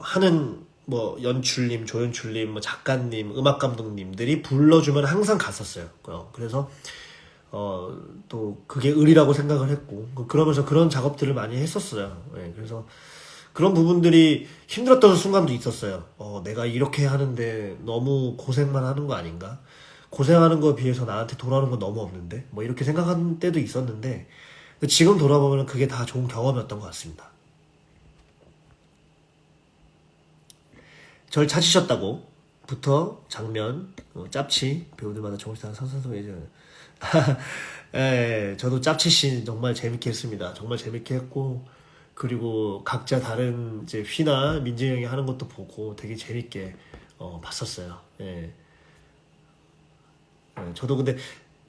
하는 뭐 연출님, 조연출님, 뭐 작가님, 음악 감독님들이 불러주면 항상 갔었어요. 그래서 또 그게 의리라고 생각을 했고 그러면서 그런 작업들을 많이 했었어요. 예, 그래서 그런 부분들이 힘들었던 순간도 있었어요. 내가 이렇게 하는데 너무 고생만 하는 거 아닌가? 고생하는 거에 비해서 나한테 돌아오는 건 너무 없는데? 뭐 이렇게 생각한 때도 있었는데 지금 돌아보면 그게 다 좋은 경험이었던 것 같습니다. 절 찾으셨다고 부터 장면, 짭치 배우들마다 조금씩 선선성 예전. 예, 저도 짭치 씬 정말 재밌게 했습니다. 정말 재밌게 했고 그리고 각자 다른 이제 휘나 민재 형이 하는 것도 보고 되게 재밌게 봤었어요. 예. 저도 근데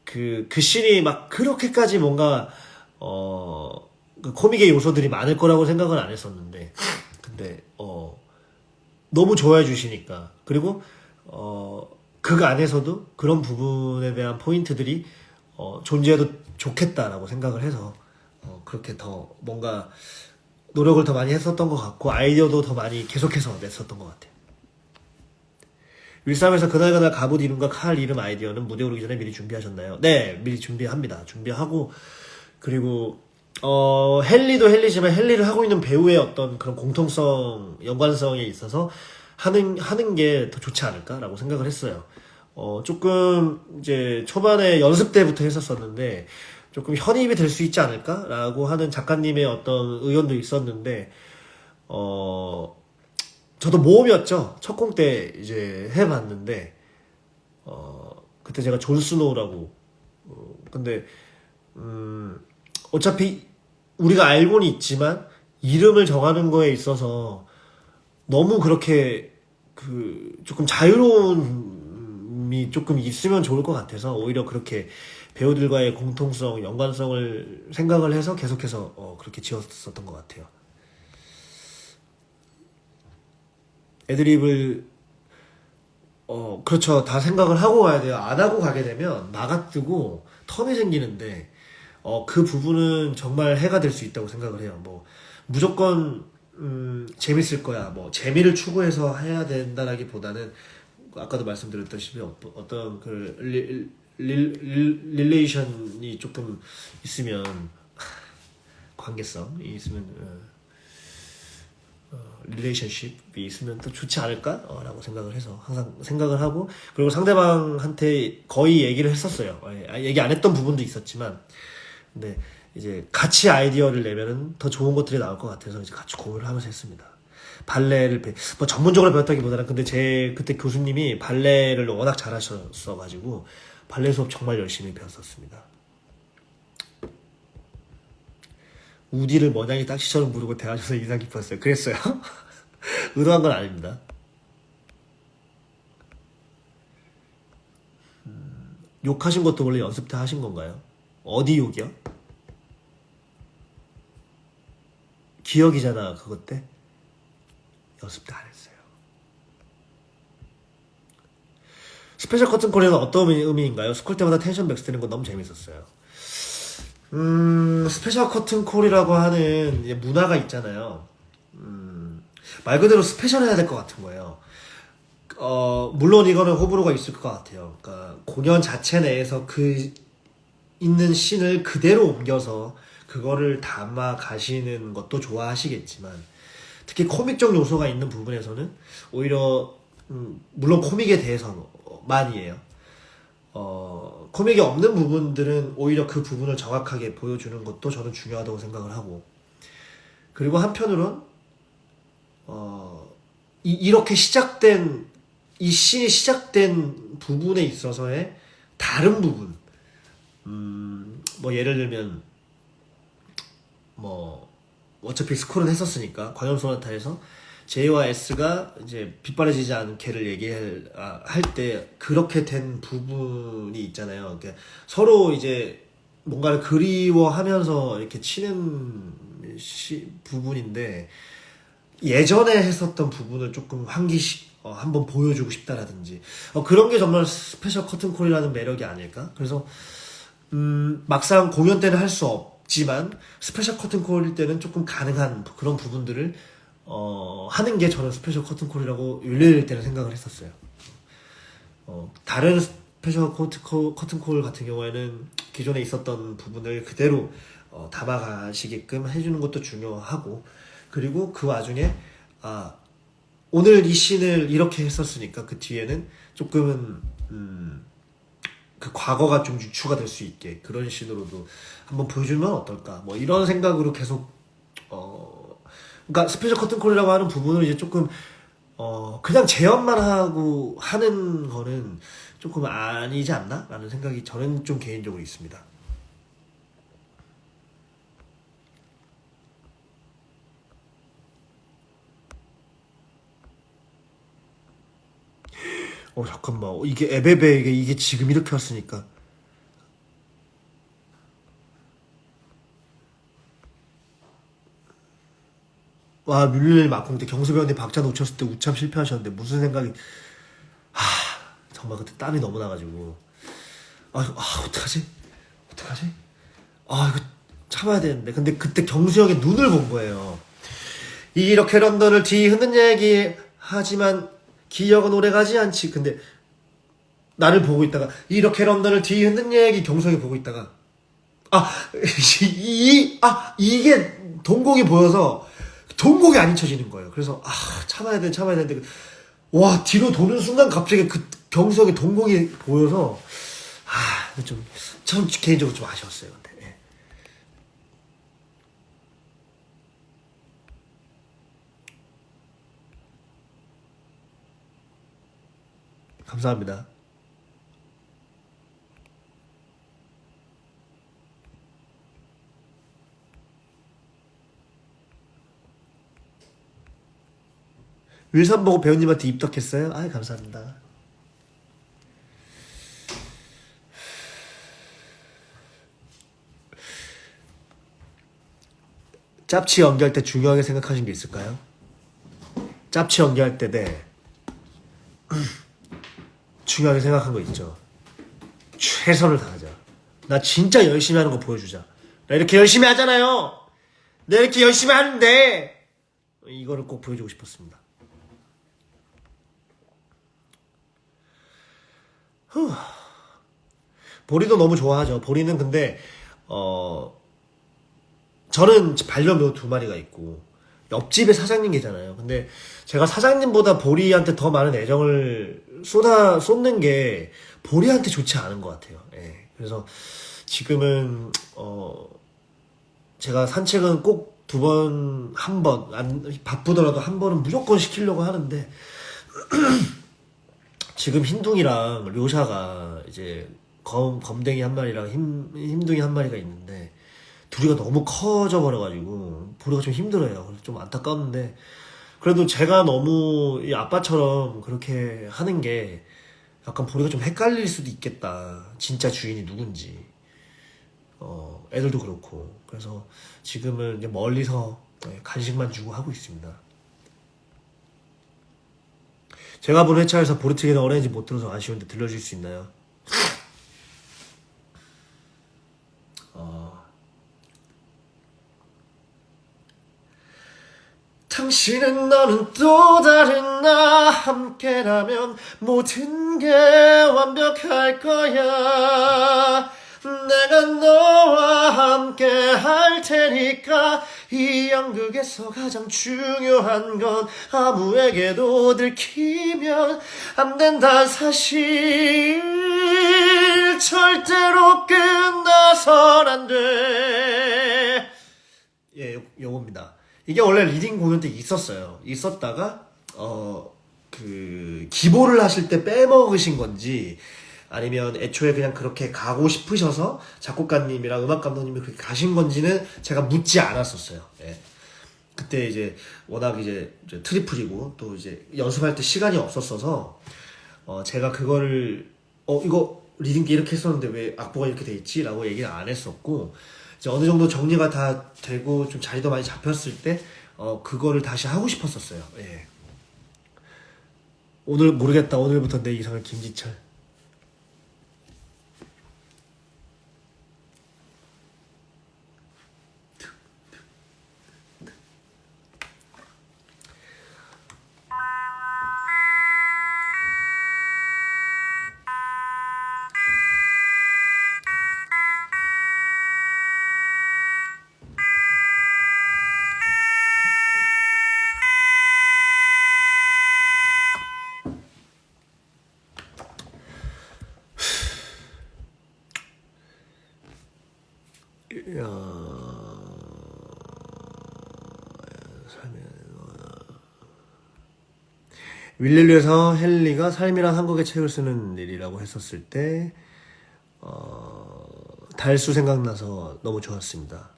그 씬이 막 그렇게까지 뭔가 그 코믹의 요소들이 많을 거라고 생각은 안 했었는데 근데 너무 좋아해 주시니까 그리고 그 안에서도 그런 부분에 대한 포인트들이 존재해도 좋겠다라고 생각을 해서 그렇게 더 뭔가 노력을 더 많이 했었던 것 같고 아이디어도 더 많이 계속해서 냈었던 것 같아요. 일삼에서 그날그날 갑옷 이름과 칼 이름 아이디어는 무대 오르기 전에 미리 준비하셨나요? 네, 미리 준비합니다. 준비하고 그리고 헨리도 헨리지만 헨리를 하고 있는 배우의 어떤 그런 공통성, 연관성에 있어서 하는 게 더 좋지 않을까라고 생각을 했어요. 조금 이제 초반에 연습 때부터 했었었는데 조금 현입이 될 수 있지 않을까라고 하는 작가님의 어떤 의견도 있었는데 저도 모험이었죠. 첫 공 때 이제 해봤는데 그때 제가 존 스노우라고 근데 어차피 우리가 알고는 있지만 이름을 정하는 거에 있어서 너무 그렇게 조금 자유로움이 조금 있으면 좋을 것 같아서 오히려 그렇게 배우들과의 공통성, 연관성을 생각을 해서 계속해서 그렇게 지었었던 것 같아요. 애드립을 그렇죠. 다 생각을 하고 가야 돼요. 안 하고 가게 되면 나가뜨고 텀이 생기는데 그 부분은 정말 해가 될 수 있다고 생각을 해요. 뭐 무조건 재밌을 거야. 뭐 재미를 추구해서 해야 된다라기보다는 아까도 말씀드렸다시피 어떤 그 릴레이션이 조금 있으면 관계성이 있으면 릴레이션십이 있으면 또 좋지 않을까? 라고 생각을 해서 항상 생각을 하고 그리고 상대방한테 거의 얘기를 했었어요. 얘기 안 했던 부분도 있었지만 근데 이제 같이 아이디어를 내면은 더 좋은 것들이 나올 것 같아서 이제 같이 공유를 하면서 했습니다. 발레를 뭐 전문적으로 배웠다기보다는 근데 제 그때 교수님이 발레를 워낙 잘하셨어가지고 발레 수업 정말 열심히 배웠었습니다. 우디를 머냥이 딱지처럼 부르고 대화줘서 인상 깊었어요. 그랬어요? 의도한 건 아닙니다. 욕하신 것도 원래 연습 때 하신 건가요? 어디 욕이요? 기억이잖아 그것 때 연습도 안 했어요. 스페셜 커튼 콜에는 어떤 의미인가요? 스쿨 때마다 텐션 맥스 되는 거 너무 재밌었어요. 스페셜 커튼 콜이라고 하는 이제 문화가 있잖아요. 말 그대로 스페셜 해야 될 것 같은 거예요. 물론 이거는 호불호가 있을 것 같아요. 그러니까 공연 자체 내에서 그 있는 씬을 그대로 옮겨서 그거를 담아 가시는 것도 좋아하시겠지만 특히 코믹적 요소가 있는 부분에서는 오히려 물론 코믹에 대해서만이에요. 코믹이 없는 부분들은 오히려 그 부분을 정확하게 보여주는 것도 저는 중요하다고 생각을 하고 그리고 한편으론 이렇게 시작된 이 씬이 시작된 부분에 있어서의 다른 부분 뭐 예를 들면 뭐 어차피 스콜은 했었으니까 광염 소나타에서 J와 S가 이제 빗바라지지 않은 개를 얘기할 때 그렇게 된 부분이 있잖아요. 그러니까 서로 이제 뭔가를 그리워하면서 이렇게 치는 부분인데 예전에 했었던 부분을 조금 한번 보여주고 싶다라든지 그런 게 정말 스페셜 커튼콜이라는 매력이 아닐까? 그래서 막상 공연 때는 할 수 없지만 스페셜 커튼콜일 때는 조금 가능한 그런 부분들을 하는 게 저는 스페셜 커튼콜이라고 열릴 때는 생각을 했었어요. 다른 스페셜 커튼콜 같은 경우에는 기존에 있었던 부분을 그대로 담아가시게끔 해주는 것도 중요하고 그리고 그 와중에 오늘 이 씬을 이렇게 했었으니까 그 뒤에는 조금은 그 과거가 좀 유추가 될 수 있게 그런 씬으로도 한번 보여주면 어떨까 뭐 이런 생각으로 계속 그러니까 스페셜 커튼콜이라고 하는 부분을 이제 조금 그냥 재현만 하고 하는 거는 조금 아니지 않나? 라는 생각이 저는 좀 개인적으로 있습니다. 잠깐만 이게 에베베 이게 지금 이렇게 왔으니까 와 뮬릴 막공 때 경수배우님 박자 놓쳤을 때 우참 실패하셨는데 무슨 생각이 정말 그때 땀이 너무 나가지고 어떡하지 이거 참아야 되는데 근데 그때 경수 형의 눈을 본 거예요. 이렇게 런던을 뒤흔든 얘기 하지만 기억은 오래가지 않지. 근데 나를 보고 있다가 이렇게 런던을 뒤흔든 얘기 경수 형이 보고 있다가 이게 동공이 보여서 동공이 안 잊혀지는 거예요. 그래서 참아야 되는데 와 뒤로 도는 순간 갑자기 그 경수형의 동공이 보여서 전 개인적으로 좀 아쉬웠어요. 근데 예. 감사합니다. 윌선 보고 배우님한테 입덕했어요? 감사합니다. 짭치 연기할 때 중요하게 생각하신 게 있을까요? 짭치 연기할 때 네. 중요하게 생각한 거 있죠. 최선을 다하자. 나 진짜 열심히 하는 거 보여주자. 나 이렇게 열심히 하잖아요. 나 이렇게 열심히 하는데 이거를 꼭 보여주고 싶었습니다. 보리도 너무 좋아하죠. 보리는 근데 저는 반려묘 2마리가 있고 옆집에 사장님 계잖아요. 근데 제가 사장님보다 보리한테 더 많은 애정을 쏟는 게 보리한테 좋지 않은 것 같아요. 예. 그래서 지금은 제가 산책은 꼭 2번, 한 번, 바쁘더라도 한 번은 무조건 시키려고 하는데 지금 흰둥이랑 료샤가 이제 검댕이 한 마리랑 흰둥이 한 마리가 있는데 둘이가 너무 커져 버려가지고 보리가 좀 힘들어요. 그래서 좀 안타까운데 그래도 제가 너무 이 아빠처럼 그렇게 하는 게 약간 보리가 좀 헷갈릴 수도 있겠다. 진짜 주인이 누군지. 애들도 그렇고. 그래서 지금은 이제 멀리서 간식만 주고 하고 있습니다. 제가 본 회차에서 보르트게는 어레인지 못 들어서 아쉬운데 들려줄 수 있나요? 당신은 너는 또 다른 나 함께라면 모든 게 완벽할 거야. 내가 너와 함께 할 테니까. 이 연극에서 가장 중요한 건 아무에게도 들키면 안 된다는 사실. 절대로 끝나선 안 돼. 예, 요겁니다. 이게 원래 리딩 공연 때 있었다가 기보를 하실 때 빼먹으신 건지, 아니면 애초에 그냥 그렇게 가고 싶으셔서 작곡가님이랑 음악 감독님이 그렇게 가신 건지는 제가 묻지 않았었어요. 예. 그때 이제 워낙 이제 트리플이고 또 이제 연습할 때 시간이 없었어서 제가 그거를 이거 리딩 때 이렇게 했었는데 왜 악보가 이렇게 돼 있지? 라고 얘기를 안 했었고, 이제 어느 정도 정리가 다 되고 좀 자리도 많이 잡혔을 때 그거를 다시 하고 싶었었어요. 예. 오늘 모르겠다. 오늘부터 내 이상을 김지철. 윌릴리에서 헨리가 삶이란 한국의 책을 쓰는 일이라고 했었을 때 달수 생각나서 너무 좋았습니다.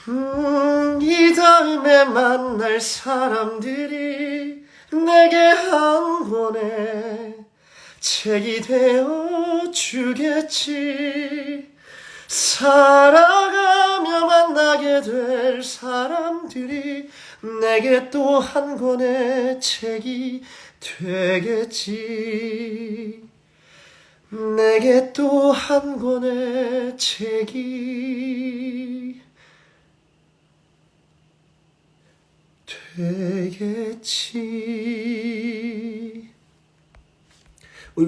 이 다음에 만날 사람들이 내게 한 권의 책이 되어 주겠지. 살아가며 만나게 될 사람들이 내게 또 한 권의 책이 되겠지. 내게 또 한 권의 책이 되겠지.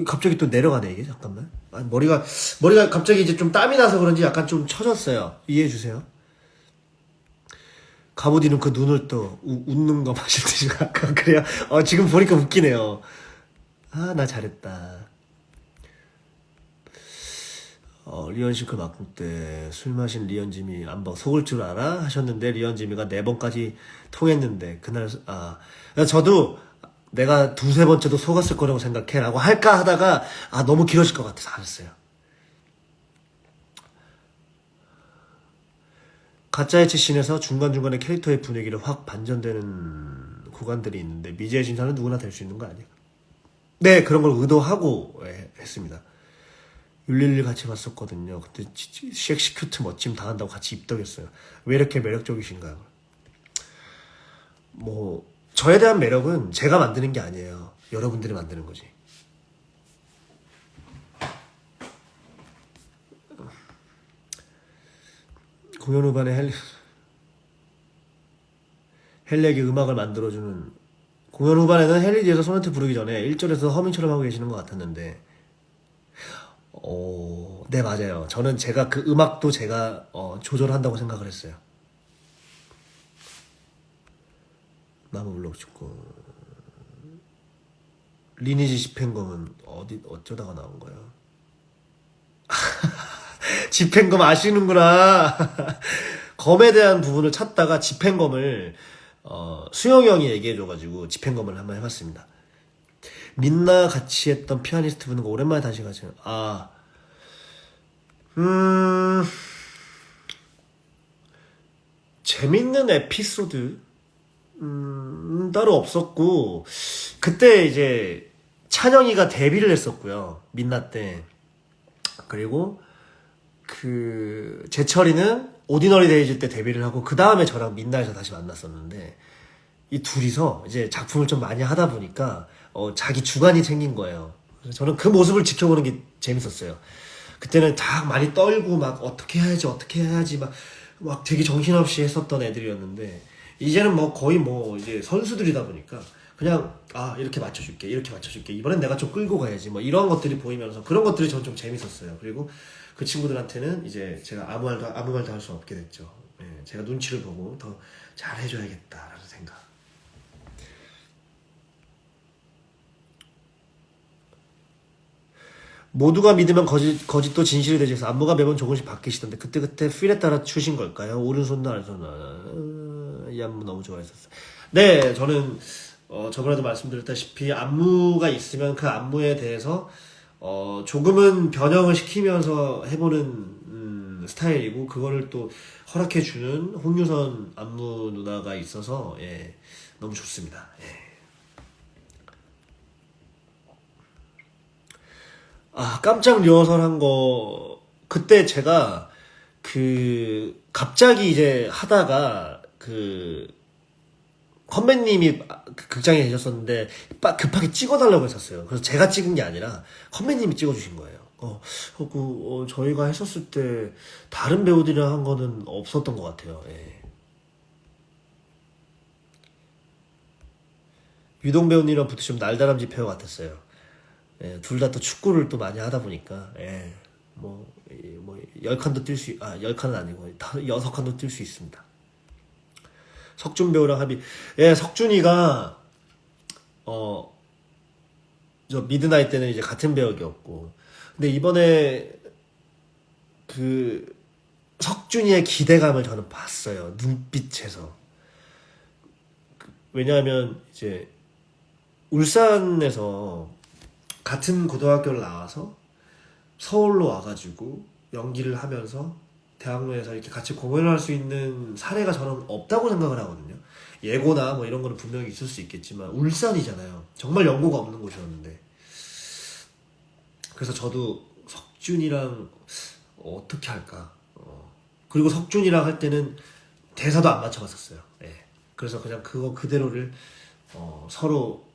갑자기 또 내려가네 이게. 잠깐만. 아니, 머리가 갑자기 이제 좀 땀이 나서 그런지 약간 좀 처졌어요. 이해해 주세요. 가보디는 그 눈을 또 웃는 거 마실 듯이 약간 그래요. 지금 보니까 웃기네요. 아, 나 잘했다. 리언싱크 막국 때 술 마신 리언지미 안방 속을 줄 알아? 하셨는데 리언지미가 4번까지 통했는데 그날 저도 내가 2-3번째도 속았을 거라고 생각해 라고 할까 하다가 너무 길어질 것 같아서 안 했어요. 가짜의치 씬에서 중간중간에 캐릭터의 분위기를 확 반전되는 구간들이 있는데 미지의 신사는 누구나 될 수 있는 거 아니야? 네, 그런 걸 의도하고 했습니다. 율릴리 같이 봤었거든요. 그때 섹시 큐트 멋짐 다 한다고 같이 입덕했어요. 왜 이렇게 매력적이신가요? 저에 대한 매력은 제가 만드는 게 아니에요. 여러분들이 만드는 거지. 공연 후반에 헬리에게 음악을 만들어주는, 공연 후반에는 헬리 뒤에서 소네트 부르기 전에 1절에서 허밍처럼 하고 계시는 것 같았는데 네, 맞아요. 저는 제가 그 음악도 제가 조절한다고 생각을 했어요. 나무 블록 축구 리니지 집행검은 어쩌다가 나온 거야? 집행검 아시는구나. 검에 대한 부분을 찾다가 집행검을 수영이 형이 얘기해줘가지고 집행검을 한번 해봤습니다. 민나 같이 했던 피아니스트 분은 거 오랜만에 다시 같이. 재밌는 에피소드 따로 없었고, 그때 이제 찬영이가 데뷔를 했었고요, 민나 때. 그리고 제철이는 오디너리 데이즈 때 데뷔를 하고 그 다음에 저랑 민나에서 다시 만났었는데 이 둘이서 이제 작품을 좀 많이 하다 보니까 자기 주관이 생긴 거예요. 그래서 저는 그 모습을 지켜보는 게 재밌었어요. 그때는 다 많이 떨고 막 어떻게 해야지 막 되게 정신없이 했었던 애들이었는데 이제는 뭐 거의 뭐 이제 선수들이다 보니까 그냥 이렇게 맞춰줄게 이렇게 맞춰줄게 이번엔 내가 좀 끌고 가야지 뭐 이런 것들이 보이면서 그런 것들이 전 좀 재밌었어요. 그리고 그 친구들한테는 이제 제가 아무 말도 할 수 없게 됐죠. 예, 제가 눈치를 보고 더 잘 해줘야겠다라는 생각. 모두가 믿으면 거짓도 진실이 되지. 서 안무가 매번 조금씩 바뀌시던데 그때그때 필에 따라 추신 걸까요? 오른손도 왼손도. 이 안무 너무 좋아했었어요. 네, 저는 저번에도 말씀드렸다시피 안무가 있으면 그 안무에 대해서 조금은 변형을 시키면서 해보는 스타일이고 그거를 또 허락해주는 홍유선 안무 누나가 있어서 예, 너무 좋습니다. 예. 깜짝 리허설 한 거, 그때 제가, 갑자기 이제 하다가, 선배님이 극장에 계셨었는데, 급하게 찍어달라고 했었어요. 그래서 제가 찍은 게 아니라, 선배님이 찍어주신 거예요. 저희가 했었을 때, 다른 배우들이랑 한 거는 없었던 것 같아요. 예. 유동 배우님이랑 붙으시면 날다람쥐 페어 같았어요. 예, 둘 다 또 축구를 또 많이 하다 보니까, 예, 뭐, 10칸도 열 칸은 아니고, 6칸도 뛸 수 있습니다. 석준 배우랑 합의. 예, 석준이가, 저 미드나잇 때는 이제 같은 배역이었고, 근데 이번에 그, 석준이의 기대감을 저는 봤어요. 눈빛에서. 왜냐하면 이제, 울산에서 같은 고등학교를 나와서 서울로 와가지고 연기를 하면서 대학로에서 이렇게 같이 공연을 할 수 있는 사례가 저는 없다고 생각을 하거든요. 예고나 뭐 이런 거는 분명히 있을 수 있겠지만 울산이잖아요. 정말 연고가 없는 곳이었는데 그래서 저도 석준이랑 어떻게 할까. 그리고 석준이랑 할 때는 대사도 안 맞춰봤었어요. 예. 그래서 그냥 그거 그대로를 서로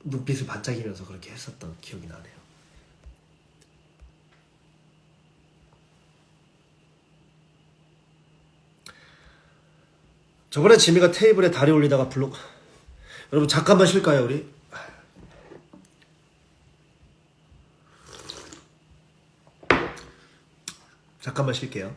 눈빛을 반짝이면서 그렇게 했었던 기억이 나네요. 저번에 지미가 테이블에 다리 올리다가 여러분 잠깐만 쉴까요 우리? 잠깐만 쉴게요.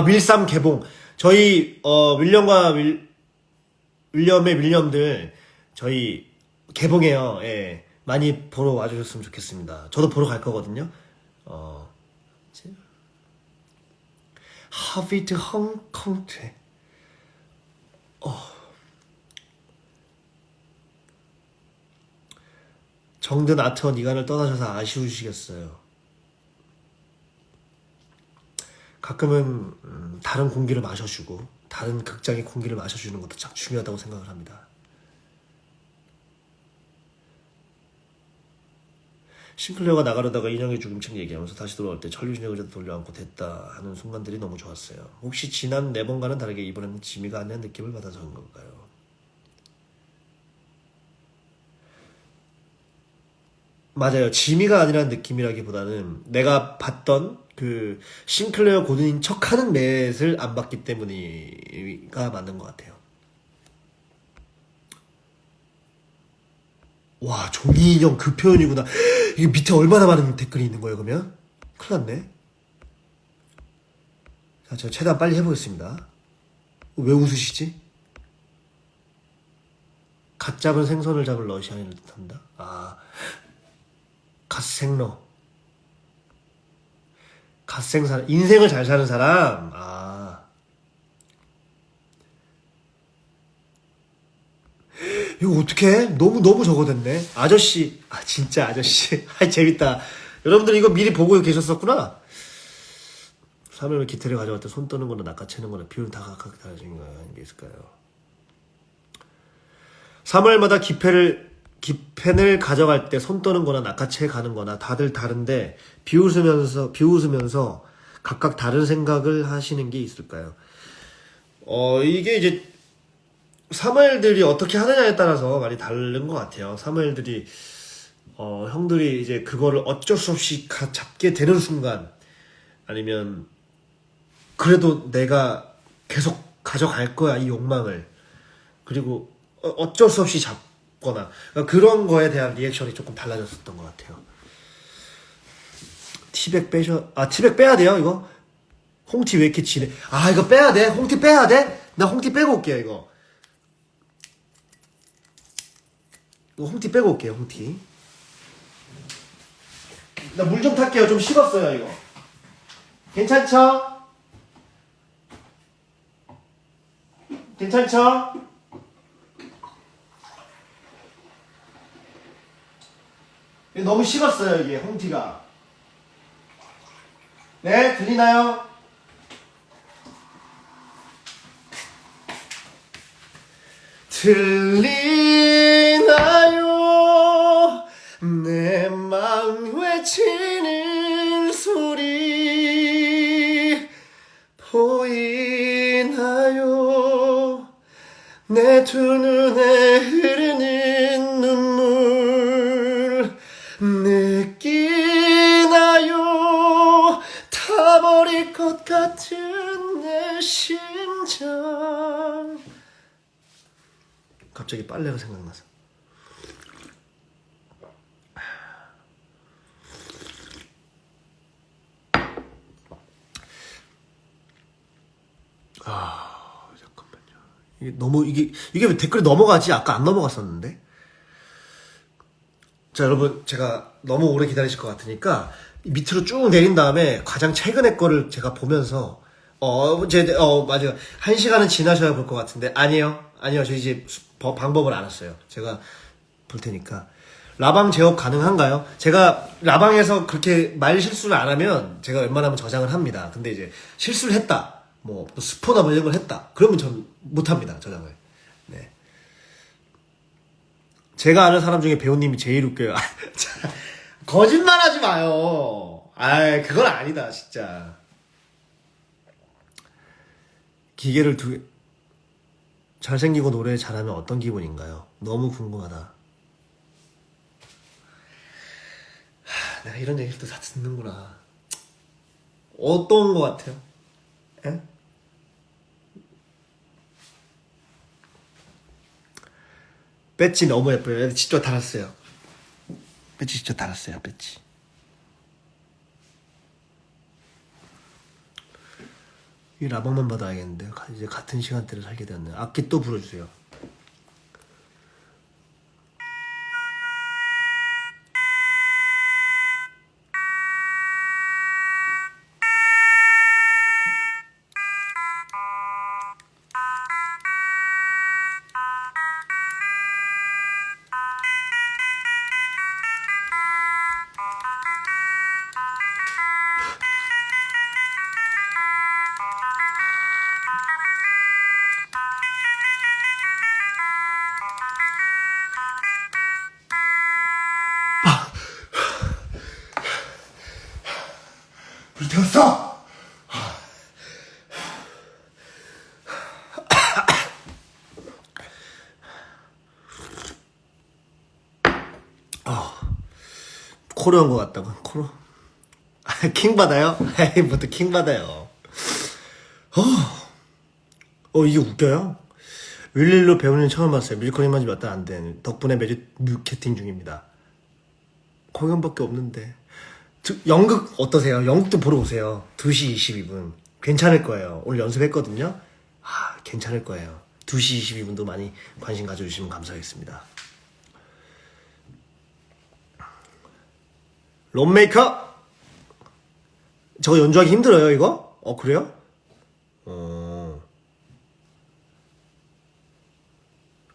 윌삼 개봉. 저희 윌리엄의 윌리엄들 저희 개봉해요. 예. 많이 보러 와주셨으면 좋겠습니다. 저도 보러 갈 거거든요. 하비드 홍콩트. 정든 아트원 이간을 떠나셔서 아쉬우시겠어요. 가끔은 다른 공기를 마셔주고 다른 극장의 공기를 마셔주는 것도 참 중요하다고 생각을 합니다. 싱클레어가 나가려다가 인형의 죽음책 얘기하면서 다시 돌아올 때 천류진의 의자도 돌려안고 됐다 하는 순간들이 너무 좋았어요. 혹시 지난 4번과는 다르게 이번에는 지미가 아니한 느낌을 받아서 한 건가요? 맞아요. 지미가 아니라는 느낌이라기보다는 내가 봤던 그 싱클레어 고든인 척하는 맷을 안 봤기 때문이가 맞는 것 같아요. 와, 종이 인형 그 표현이구나. 이게 밑에 얼마나 많은 댓글이 있는 거예요, 그러면? 큰일 났네. 자, 저 최대한 빨리 해보겠습니다. 왜 웃으시지? 갓 잡은 생선을 잡을 러시아인을 뜻한다. 갓생러. 갓생사람. 인생을 잘 사는 사람. 이거 어떡해? 너무 적어됐네. 아저씨. 아, 진짜 아저씨. 아, 재밌다. 여러분들 이거 미리 보고 계셨었구나. 3월 기태를 가져갈 때 손 떠는 거나 낚아채는 거나 비율은 다 각각 다르신 거야. 하는 게 있을까요? 3월마다 기펜을 가져갈 때 손 떠는 거나 낚아채 가는 거나 다들 다른데 비웃으면서 각각 다른 생각을 하시는 게 있을까요? 이게 이제 3월들이 어떻게 하느냐에 따라서 많이 다른 것 같아요. 3월들이 형들이 이제 그거를 어쩔 수 없이 잡게 되는 순간, 아니면 그래도 내가 계속 가져갈 거야 이 욕망을, 그리고 어쩔 수 없이 잡거나, 그러니까 그런 거에 대한 리액션이 조금 달라졌었던 것 같아요. 티백 티백 빼야 돼요 이거? 홍티 왜 이렇게 지네? 아, 이거 빼야 돼? 홍티 빼야 돼? 나 홍티 빼고 올게요 이거 홍티 빼고 올게요. 홍티. 나 물 좀 탈게요. 좀 식었어요 이거. 괜찮죠? 괜찮죠? 너무 식었어요 이게 홍티가. 네, 들리나요? 들리나요? 내 마음 외치는 소리 보이나요? 내 두 눈에 흐르는 눈물 느끼나요? 타버릴 것 같은 내 심장. 갑자기 빨래가 생각나서. 잠깐만요. 이게 왜 댓글이 넘어가지? 아까 안 넘어갔었는데. 자, 여러분, 제가 너무 오래 기다리실 것 같으니까 밑으로 쭉 내린 다음에 가장 최근의 거를 제가 보면서 맞아요. 1시간은 지나셔야 볼 것 같은데. 아니요, 저 이제 방법을 알았어요. 제가 볼 테니까. 라방 제어 가능한가요? 제가 라방에서 그렇게 말 실수를 안 하면 제가 웬만하면 저장을 합니다. 근데 이제 실수를 했다, 뭐 스포나 뭐 이런 걸 했다, 그러면 전 못합니다, 저장을. 네. 제가 아는 사람 중에 배우님이 제일 웃겨요. 거짓말하지 마요. 그건 아니다 진짜. 기계를 잘생기고 노래 잘하면 어떤 기분인가요? 너무 궁금하다. 내가 이런 얘기를 또 다 듣는구나. 어떤 거 같아요? 에? 배지 너무 예뻐요. 진짜 달았어요. 배지 진짜 달았어요. 배지. 이 라방만 봐도 알겠는데 이제 같은 시간대를 살게 되었네요. 악기 또 불어주세요. 불태웠어! 코로 한 것 같다고. 코로. 킹 받아요? 에이, 뭐또 킹 받아요. 이게 웃겨요? 윌릴로 배우는 처음 봤어요. 뮤지컬 힘만지 몇 달 안 된. 덕분에 매주 뮤캐팅 중입니다. 공연밖에 없는데. 연극 어떠세요? 연극도 보러 오세요. 2시 22분. 괜찮을 거예요. 오늘 연습했거든요. 괜찮을 거예요. 2시 22분도 많이 관심 가져주시면 감사하겠습니다. 롬메이커! 저거 연주하기 힘들어요, 이거? 그래요?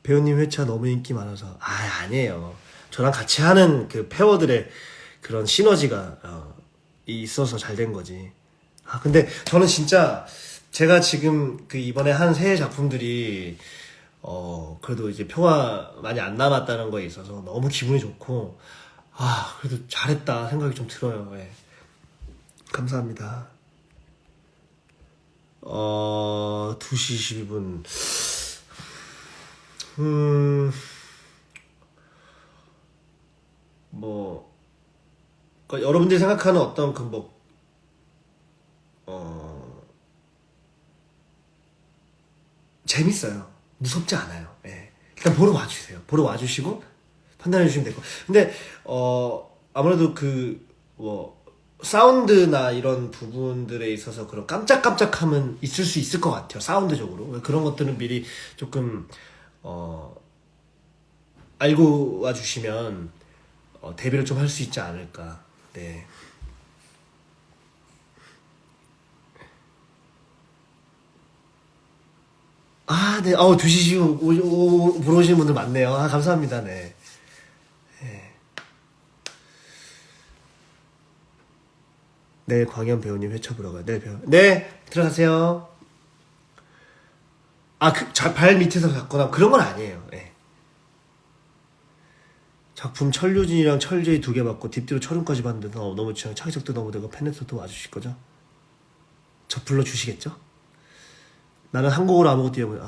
배우님 회차 너무 인기 많아서. 아니에요. 저랑 같이 하는 그 페어들의 그런 시너지가 있어서 잘 된 거지. 근데 저는 진짜 제가 지금 그 이번에 한 세 작품들이 그래도 이제 표가 많이 안 남았다는 거에 있어서 너무 기분이 좋고, 그래도 잘했다 생각이 좀 들어요. 예. 감사합니다. 2시 12분. 뭐, 그러니까 여러분들이 생각하는 어떤 그 뭐, 재밌어요. 무섭지 않아요. 예. 일단 보러 와주세요. 보러 와주시고 판단해 주시면 되고. 근데 아무래도 그 뭐 사운드나 이런 부분들에 있어서 그런 깜짝깜짝함은 있을 수 있을 것 같아요. 사운드적으로 그런 것들은 미리 조금 알고 와주시면 대비를 좀 할 수 있지 않을까. 네. 네. 2시 보러 오시는 분들 많네요. 감사합니다. 네. 내일 광현 배우님 회차 보러 가요. 내일 배우. 네, 들어가세요. 발 밑에서 잡거나 그런 건 아니에요. 네. 작품 철류진이랑 철제이 2개 받고 딥디로 철음까지 봤는데 너무 취향 차기작도 너무 되고 팬에서도 와주실 거죠? 저 불러주시겠죠? 나는 한국어로 아무것도 이해못.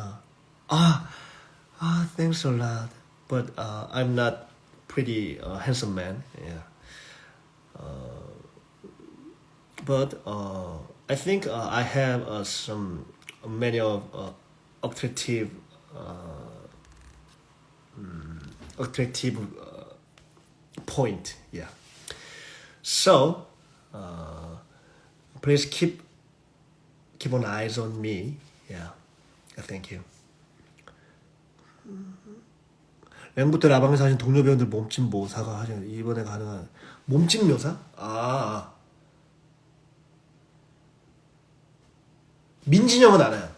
Thanks a lot, but I'm not pretty handsome man. Yeah. But I think I have some many of attractive attractive point. Yeah. So please keep on eyes on me. Yeah. Thank you. 랭부터 라방에서 하신 동료 배우들 몸집 묘사가 하죠. 이번에 가능한 몸집 묘사? 민진영은 알아요.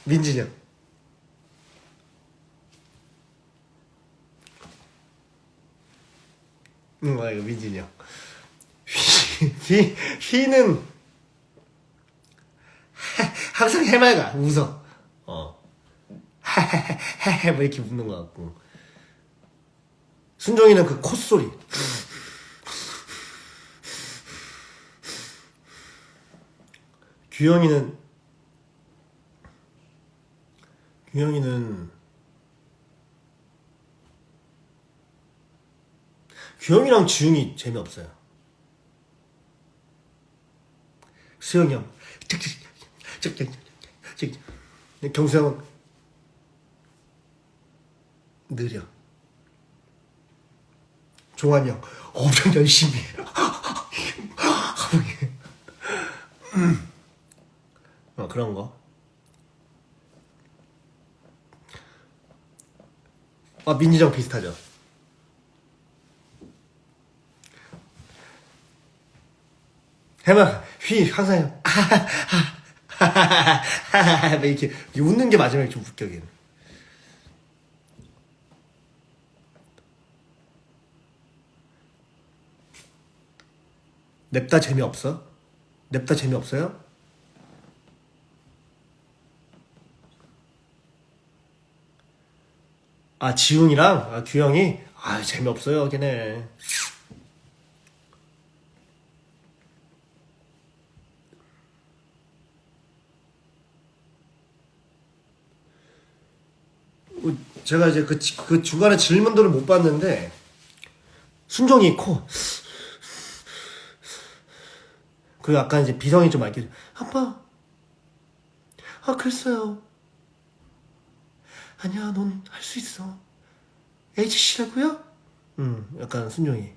민진영. 이거 민진영. 휘는 항상 해맑아, 웃어. 뭐 이렇게 웃는 것 같고. 순종이는 그 콧소리. 규영이는 규영이랑 지웅이 재미없어요. 수영이 형 경수 형은 느려. 종환이 형 엄청 열심히 해요. 그런 거. 민지정 비슷하죠. 해봐. 항상 이렇게 웃는 게 마지막에 좀 웃겨. 걔는. 냅다 재미없어? 냅다 재미없어요? 지웅이랑 규영이 재미없어요. 걔네. 제가 이제 그 중간에 질문들을 못 봤는데 순정이 코 그 약간 이제 비성이 좀 알게 아빠 글쎄요 아니야 넌 할 수 있어 HC라고요? 약간 순정이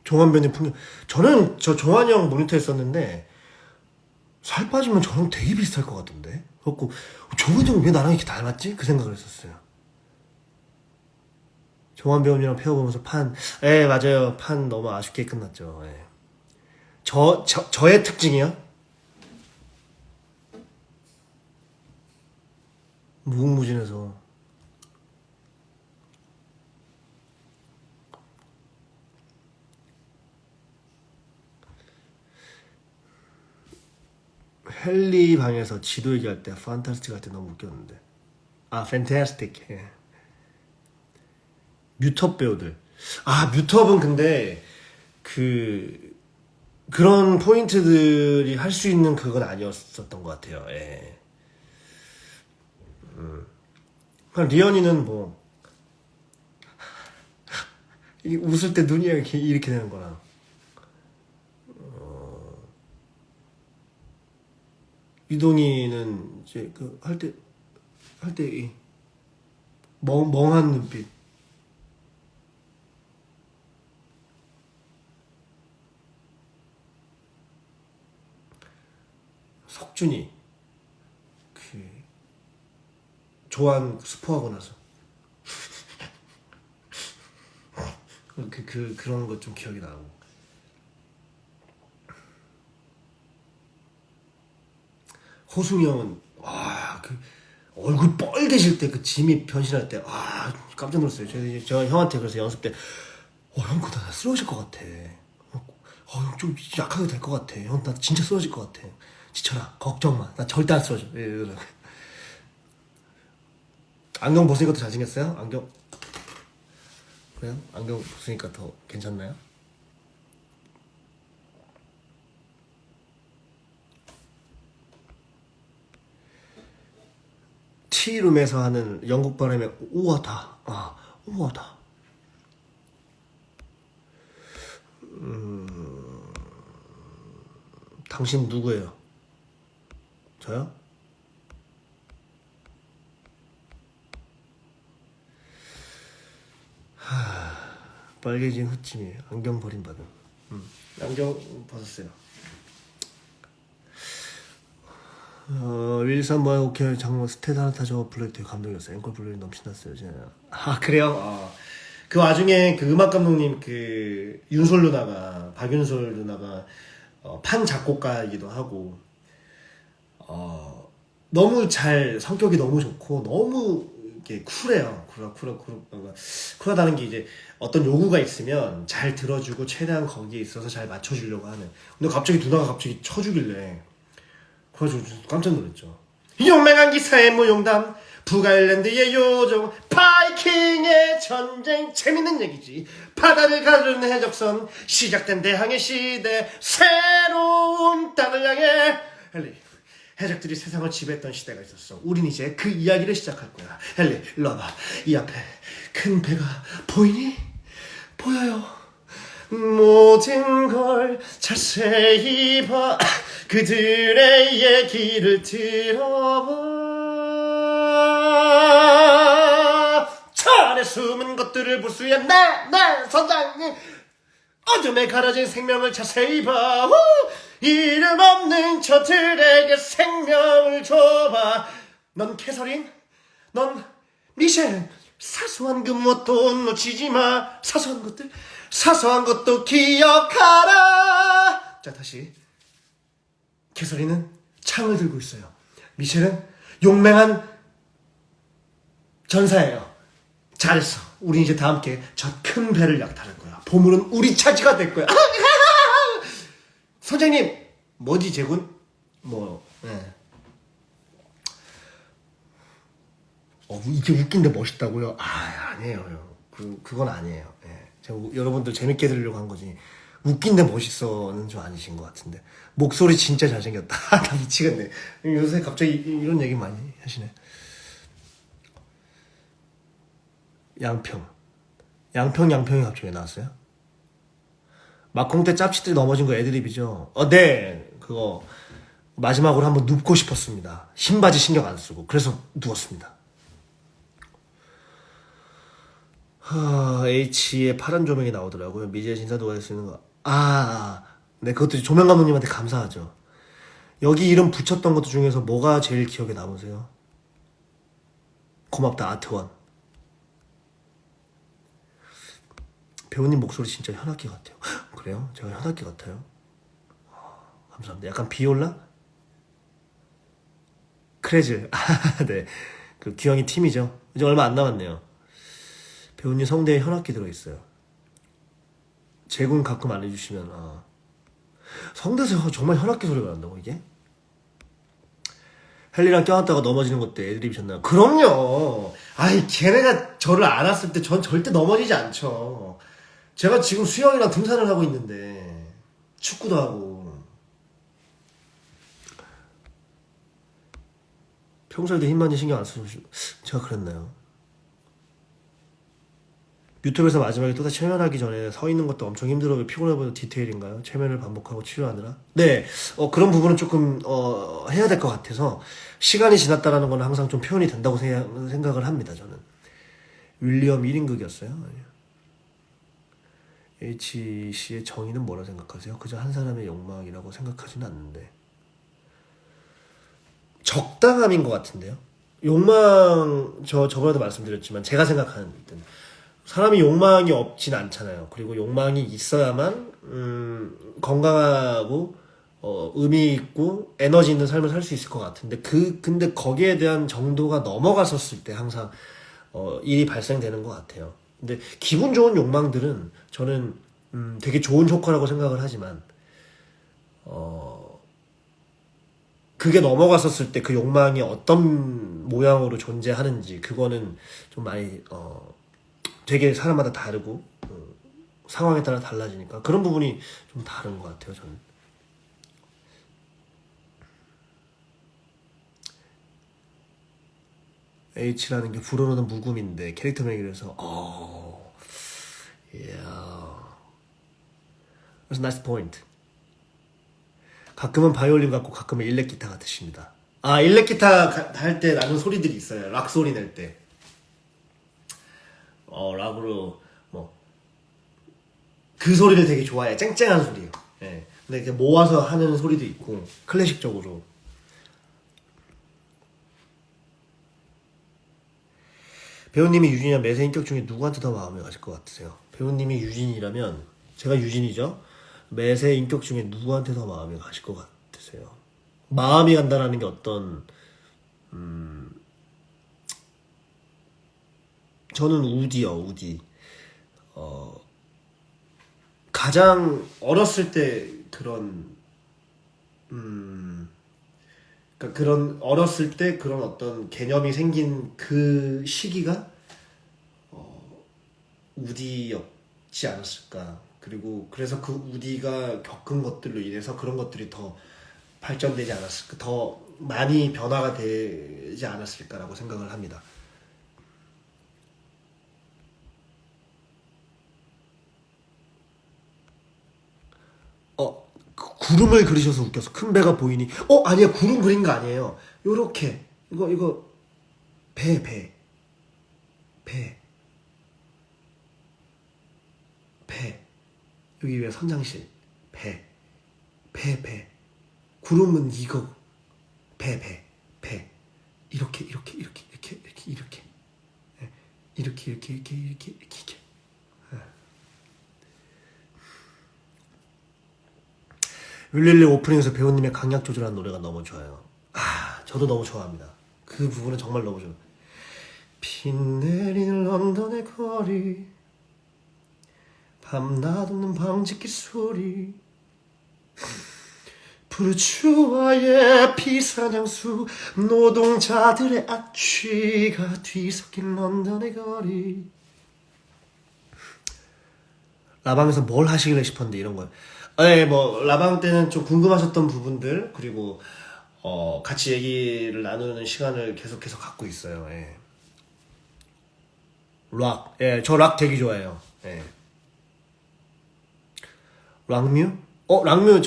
종환변이 풍경 저는 종환이 형 모니터 했었는데 살 빠지면 저랑 되게 비슷할 것 같던데 그래갖고 종환이 형이 왜 나랑 이렇게 닮았지? 그 생각을 했었어요. 종환 배우님이랑 페어 보면서 맞아요. 판 너무 아쉽게 끝났죠. 저의 특징이요? 무궁무진해서. 헨리 방에서 지도 얘기할 때 판타스틱 할 때 너무 웃겼는데. 아, 팬타스틱. 예. 뮤톱 배우들. 아, 뮤톱은 근데 그런 포인트들이 할 수 있는 그건 아니었었던 것 같아요. 예. 그냥 리언이는 뭐 웃을 때 눈이 이렇게 되는 거랑 유동이는 이제 그 할 때 멍한 눈빛. 석준이 그 조한 스포하고 나서 그런 거 좀 기억이 나고. 호승이 형은 와 그 얼굴 뻘개질 때 그 짐이 변신할 때 깜짝 놀랐어요. 제가 형한테 그래서 연습 때 형 그거 나 쓰러질 것 같아. 형 좀 약하게 될 것 같아. 형 나 진짜 쓰러질 것 같아. 지쳐라 걱정 마. 나 절대 안 쓰러져. 안경 벗으니까 더 잘생겼어요? 안경 그래요? 안경 벗으니까 더 괜찮나요? 티룸에서 하는 영국 바람에 우아다. 우아다. 당신 누구예요? 저요? 빨개진 흑짐이 안경 버림받은. 안경 벗었어요. 윌선 뭐야 오케이 장모 스테다타저 플레이트 감동이었어요. 앵콜 블루이 넘친났어요. 그래요? 그 와중에 그 음악 감독님 그 윤솔 누나가 박윤솔 누나가 판 작곡가이기도 하고 너무 잘 성격이 너무 좋고 너무 이렇게 쿨해요. 쿨하다는 게 이제 어떤 요구가 있으면 잘 들어주고 최대한 거기에 있어서 잘 맞춰주려고 하는. 근데 갑자기 누나가 갑자기 쳐주길래 그래가지고 깜짝 놀랐죠. 용맹한 기사의 무용담, 북아일랜드의 요정, 바이킹의 전쟁. 재밌는 얘기지. 바다를 가르는 해적선, 시작된 대항해 시대, 새로운 땅을 향해. 헨리, 해적들이 세상을 지배했던 시대가 있었어. 우린 이제 그 이야기를 시작할 거야. 헨리, 일로 와봐. 이 앞에 큰 배가 보이니? 보여요. 모든 걸 자세히 봐. 그들의 얘기를 들어봐. 저 안에 숨은 것들을 부수해 나 선장님. 어둠에 가려진 생명을 자세히 봐. 이름 없는 저들에게 생명을 줘봐. 넌 캐서린, 넌 미셸. 사소한 그 무엇도 놓치지 마. 사소한 것도 기억하라. 자, 다시. 캐서린은 창을 들고 있어요. 미셸은 용맹한 전사예요. 잘했어. 우리 이제 다 함께 저 큰 배를 약탈할 거야. 보물은 우리 차지가 될 거야. 선생님, 뭐지 제군? 네. 이게 웃긴데 멋있다고요? 아니에요. 그건 아니에요. 네. 제가 여러분들 재밌게 들으려고 한 거지. 웃긴데 멋있어는 좀 아니신 것 같은데. 목소리 진짜 잘생겼다. 나 미치겠네. 요새 갑자기 이런 얘기 많이 하시네. 양평이 갑자기 왜 나왔어요? 막공대 짭치들이 넘어진 거 애드립이죠? 네. 그거 마지막으로 한번 눕고 싶었습니다. 흰바지 신경 안 쓰고. 그래서 누웠습니다. H의 파란 조명이 나오더라고요. 미지의 신사 누가 할 수 있는 거. 네, 그것도 조명 감독님한테 감사하죠. 여기 이름 붙였던 것도 중에서 뭐가 제일 기억에 남으세요? 고맙다, 아트원. 배우님 목소리 진짜 현악기 같아요. 그래요? 제가 현악기 같아요? 감사합니다. 약간 비올라? 크레즈. 아, 네. 그 규영이 팀이죠. 이제 얼마 안 남았네요. 배우님 성대에 현악기 들어있어요. 재군 가끔 안 해주시면, 성대에서 정말 현악기 소리가 난다고, 이게? 헬리랑 껴안다가 넘어지는 것도 애드립이셨나요? 그럼요! 아이, 걔네가 저를 알았을 때 전 절대 넘어지지 않죠. 제가 지금 수영이랑 등산을 하고 있는데, 축구도 하고. 평소에도 힘만지 신경 안 쓰시고, 제가 그랬나요? 유튜브에서 마지막에 또다시 체면하기 전에 서 있는 것도 엄청 힘들어 피곤해 보이는 디테일인가요? 체면을 반복하고 치료하느라? 네, 그런 부분은 조금 해야 될 것 같아서 시간이 지났다라는 건 항상 좀 표현이 된다고 생각을 합니다. 저는 윌리엄 1인극이었어요. H씨의 정의는 뭐라 생각하세요? 그저 한 사람의 욕망이라고 생각하지는 않는데 적당함인 것 같은데요. 욕망 저번에도 말씀드렸지만 제가 생각하는 때는 사람이 욕망이 없진 않잖아요. 그리고 욕망이 있어야만 건강하고 의미 있고 에너지 있는 삶을 살 수 있을 것 같은데 근데 거기에 대한 정도가 넘어갔었을 때 항상 일이 발생되는 것 같아요. 근데 기분 좋은 욕망들은 저는 되게 좋은 효과라고 생각을 하지만 그게 넘어갔었을 때 그 욕망이 어떤 모양으로 존재하는지 그거는 좀 많이 되게 사람마다 다르고 상황에 따라 달라지니까 그런 부분이 좀 다른 것 같아요. 저는 H라는 게 불어오는 묵음인데 캐릭터 명이라서 That's a nice point. 가끔은 바이올린 같고 가끔은 일렉 기타 같으십니다. 일렉 기타 할 때 나는 소리들이 있어요. 락 소리 낼 때. 락으로 그 소리를 되게 좋아해. 쨍쨍한 소리요. 예. 근데 이렇게 모아서 하는 소리도 있고 클래식적으로. 배우님이 유진이랑 매세 인격 중에 누구한테 더 마음이 가실 것 같으세요? 배우님이 유진이라면 제가 유진이죠. 매세 인격 중에 누구한테 더 마음이 가실 것 같으세요? 마음이 간다라는 게 어떤 저는 우디요. 우디. 가장 어렸을 때 그런 그러니까 그런 어렸을 때 그런 어떤 개념이 생긴 그 시기가 우디였지 않았을까. 그리고 그래서 그 우디가 겪은 것들로 인해서 그런 것들이 더 발전되지 않았을까, 더 많이 변화가 되지 않았을까라고 생각을 합니다. 구름을 그리셔서 웃겨서 큰 배가 보이니 아니야, 구름 그린 거 아니에요. 요렇게 이거 배 여기 왜 선장실 배 구름은 이거 배 이렇게 윌릴리 오프닝에서 배우님의 강약 조절한 노래가 너무 좋아요. 저도 너무 좋아합니다. 그 부분은 정말 너무 좋아요. 비 내리는 런던의 거리, 밤낮없는 방짓기 소리, 부르주아의 비사냥수, 노동자들의 악취가 뒤섞인 런던의 거리. 라방에서 뭘 하시길래 싶었는데 이런 거예요. 네, 라방 때는 좀 궁금하셨던 부분들, 그리고 같이 얘기를 나누는 시간을 계속해서 갖고 있어요. 예. 락, 저 락 되게 좋아해요. 예. 락뮤? 락뮤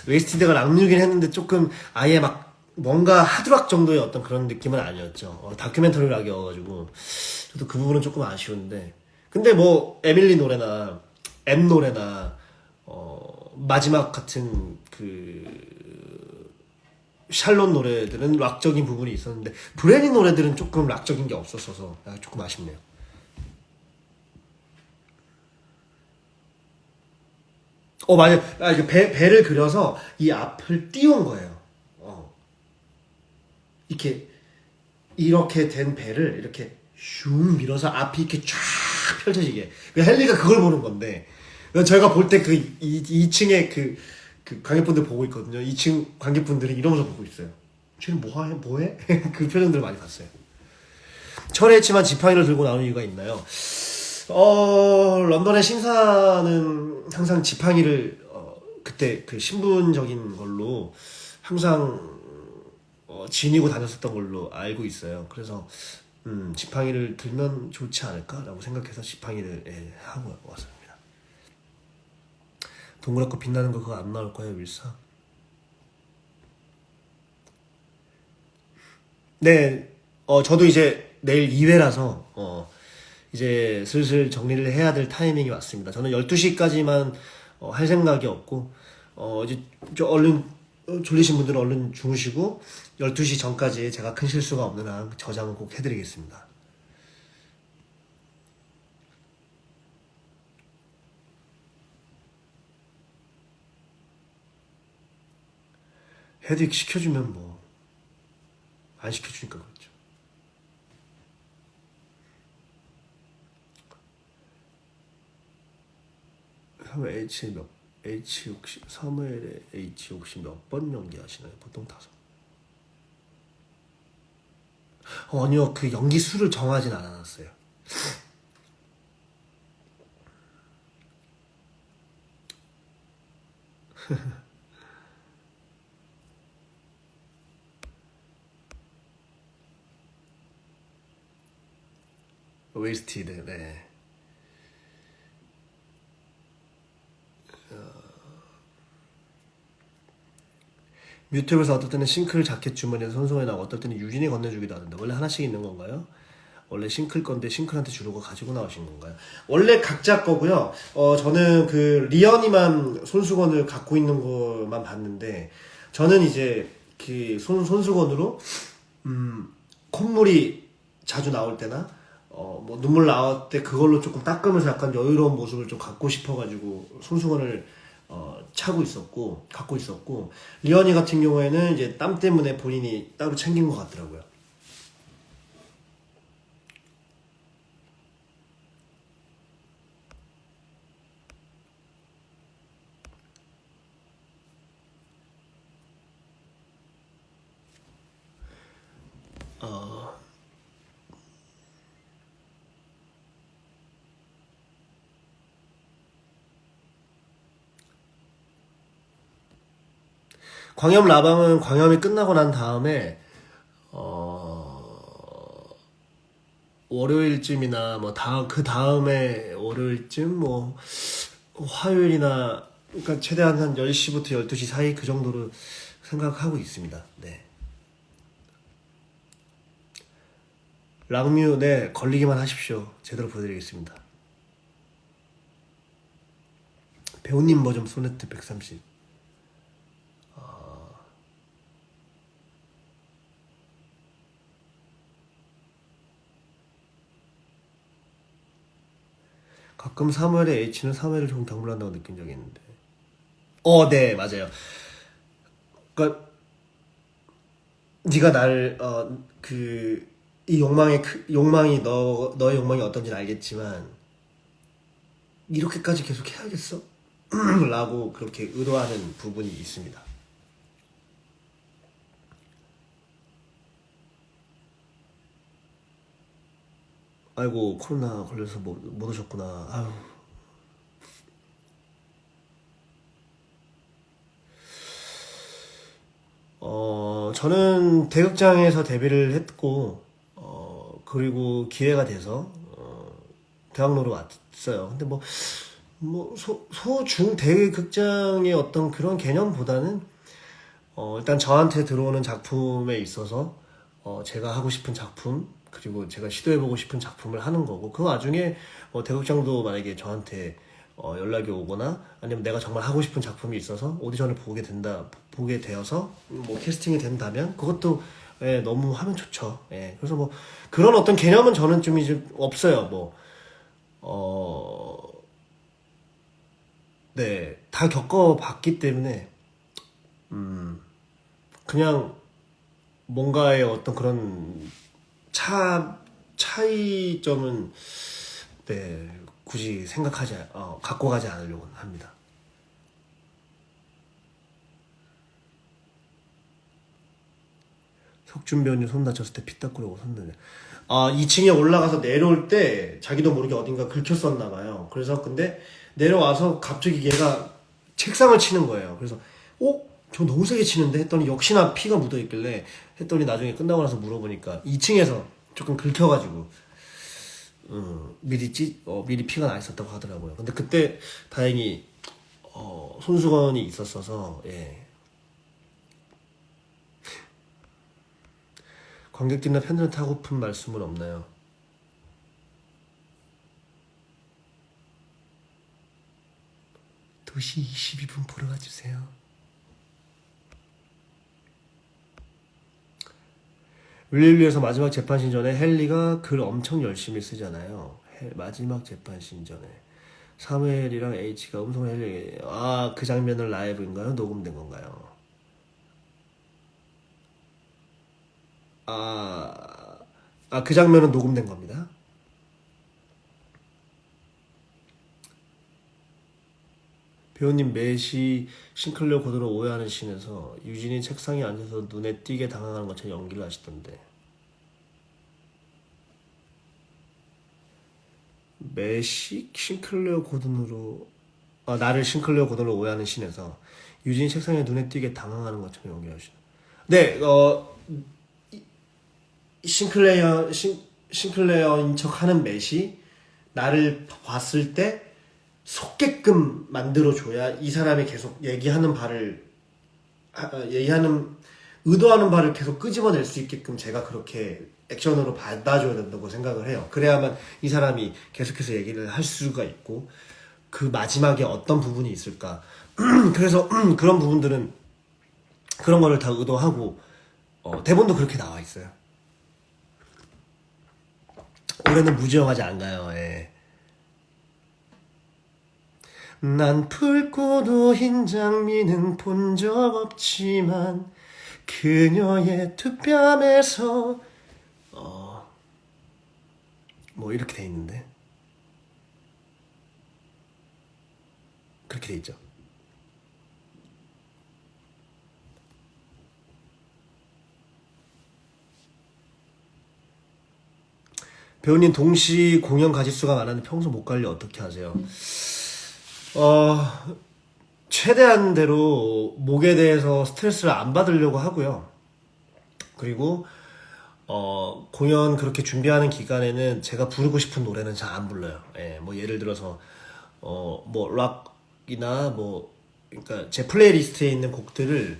웨이스티드가 락뮤긴 했는데 조금 아예 막 뭔가 하드락 정도의 어떤 그런 느낌은 아니었죠. 다큐멘터리 락이어가지고 저도 그 부분은 조금 아쉬운데, 근데 에밀리 노래나 엠 노래나 마지막 같은 샬롯 노래들은 락적인 부분이 있었는데 브레니 노래들은 조금 락적인 게 없었어서 조금 아쉽네요. 맞아요. 이게 배를 그려서 이 앞을 띄운 거예요. 이렇게 이렇게 된 배를 이렇게 슝 밀어서 앞이 이렇게 쫙 펼쳐지게. 헨리가 그걸 보는 건데, 저희가 볼 때 그 2층에 그 관객분들 보고 있거든요. 2층 관객분들이 이러면서 보고 있어요. 쟤는 뭐해? 그 표정들을 많이 봤어요. 철회했지만 지팡이를 들고 나오는 이유가 있나요? 런던의 신사는 항상 지팡이를, 그때 그 신분적인 걸로 항상 지니고 다녔었던 걸로 알고 있어요. 그래서 지팡이를 들면 좋지 않을까라고 생각해서 지팡이를 하고 왔습니다. 동그랗고 빛나는 거 그거 안 나올 거예요, 밀사? 네, 저도 이제 내일 2회라서 이제 슬슬 정리를 해야 될 타이밍이 왔습니다. 저는 12시까지만 할 생각이 없고 이제 얼른 졸리신 분들은 얼른 주무시고 12시 전까지 제가 큰 실수가 없는 한 저장은 꼭 해드리겠습니다. 헤딩 시켜주면 뭐 안 시켜주니까 그렇죠. H 혹시 사무엘의 H 혹시 몇 번 연기하시나요? 보통 5. 아니요, 그 연기 수를 정하진 않았어요. 웨이스티드, 네. 유튜브에서 어떨 때는 싱크를 자켓 주머니에서 손수건에 나오고 어떨 때는 유진이 건네주기도 하는데 원래 하나씩 있는 건가요? 원래 싱클 건데 싱클한테 주려고 가지고 나오신 건가요? 원래 각자 거고요. 저는 그 리언이만 손수건을 갖고 있는 것만 봤는데 저는 이제 그 손수건으로 콧물이 자주 나올 때나 뭐 눈물 나올 때 그걸로 조금 닦으면서 약간 여유로운 모습을 좀 갖고 싶어가지고 손수건을 갖고 있었고 리언이 같은 경우에는 이제 땀 때문에 본인이 따로 챙긴 것 같더라고요. 광염 라방은 광염이 끝나고 난 다음에 월요일쯤이나 뭐 그 다음에 월요일쯤 뭐 화요일이나 그러니까 최대한 한 10시부터 12시 사이 그 정도로 생각하고 있습니다. 네. 랑뮤, 네, 걸리기만 하십시오. 제대로 보여드리겠습니다. 배우님 버전 소네트 130. 가끔 사무엘의 H는 사무엘을 좀 경물한다고 느낀 적이 있는데. 네, 맞아요. 그러니까 네가 나를 이 욕망이 너의 욕망이 어떤지는 알겠지만 이렇게까지 계속 해야겠어? 라고 그렇게 의도하는 부분이 있습니다. 아이고, 코로나 걸려서 못 오셨구나. 아유. 저는 대극장에서 데뷔를 했고, 그리고 기회가 돼서, 대학로로 왔어요. 근데 중, 대극장의 어떤 그런 개념보다는, 일단 저한테 들어오는 작품에 있어서, 제가 하고 싶은 작품, 그리고 제가 시도해보고 싶은 작품을 하는 거고, 그 와중에, 대극장도 만약에 저한테, 연락이 오거나, 아니면 내가 정말 하고 싶은 작품이 있어서 오디션을 보게 되어서, 뭐, 캐스팅이 된다면, 그것도, 너무 하면 좋죠. 그래서 뭐, 그런 어떤 개념은 저는 좀 이제 없어요. 뭐, 네, 다 겪어봤기 때문에 그냥 뭔가의 어떤 그런 차이점은 네, 굳이 갖고 가지 않으려고 합니다. 석준 배우님 손 다쳤을 때 피 닦으려고 섰는데 2층에 올라가서 내려올 때 자기도 모르게 어딘가 긁혔었나 봐요. 그래서 근데 내려와서 갑자기 얘가 책상을 치는 거예요. 그래서 저 너무 세게 치는데 했더니 역시나 피가 묻어 있길래 했더니 나중에 끝나고 나서 물어보니까 2층에서 조금 긁혀가지고 미리 피가 나 있었다고 하더라고요. 근데 그때 다행히 손수건이 있었어서 예. 관객들이나 팬들한테 하고픈 말씀은 없나요? (2시 22분) 보러 와주세요. 윌리윌리에서 마지막 재판신 전에 헨리가 글 엄청 열심히 쓰잖아요. 마지막 재판신 전에 사무엘이랑 H가 음성 헨리 그 장면은 라이브인가요? 녹음된 건가요? 그 장면은 녹음된 겁니다. 배우님 매시 싱클레어 고도를 오해하는 씬에서 유진이 책상에 앉아서 눈에 띄게 당황하는 것처럼 연기를 하시던데 매시 싱클레어 고든으로 나를 싱클레어 고든으로 오해하는 씬에서 유진이 책상에 눈에 띄게 당황하는 것처럼 연기하시는 네 싱클레어인 척 하는 매시 나를 봤을 때 속게끔 만들어줘야 이 사람이 계속 의도하는 바를 계속 끄집어낼 수 있게끔 제가 그렇게 액션으로 받아줘야 된다고 생각을 해요. 그래야만 이 사람이 계속해서 얘기를 할 수가 있고 그 마지막에 어떤 부분이 있을까. 그래서 그런 부분들은 그런 거를 다 의도하고 대본도 그렇게 나와 있어요. 올해는 무지영하지 않가요. 예. 난 붉고도 흰 장미는 본 적 없지만 그녀의 두 뺨에서 뭐 이렇게 돼 있는데 그렇게 돼 있죠. 배우님 동시 공연 가짓수가 많았는데 평소 목 관리 어떻게 하세요? 최대한대로 목에 대해서 스트레스를 안 받으려고 하고요. 그리고 공연 그렇게 준비하는 기간에는 제가 부르고 싶은 노래는 잘 안 불러요. 예, 뭐 예를 들어서 뭐 락이나 그러니까 제 플레이리스트에 있는 곡들을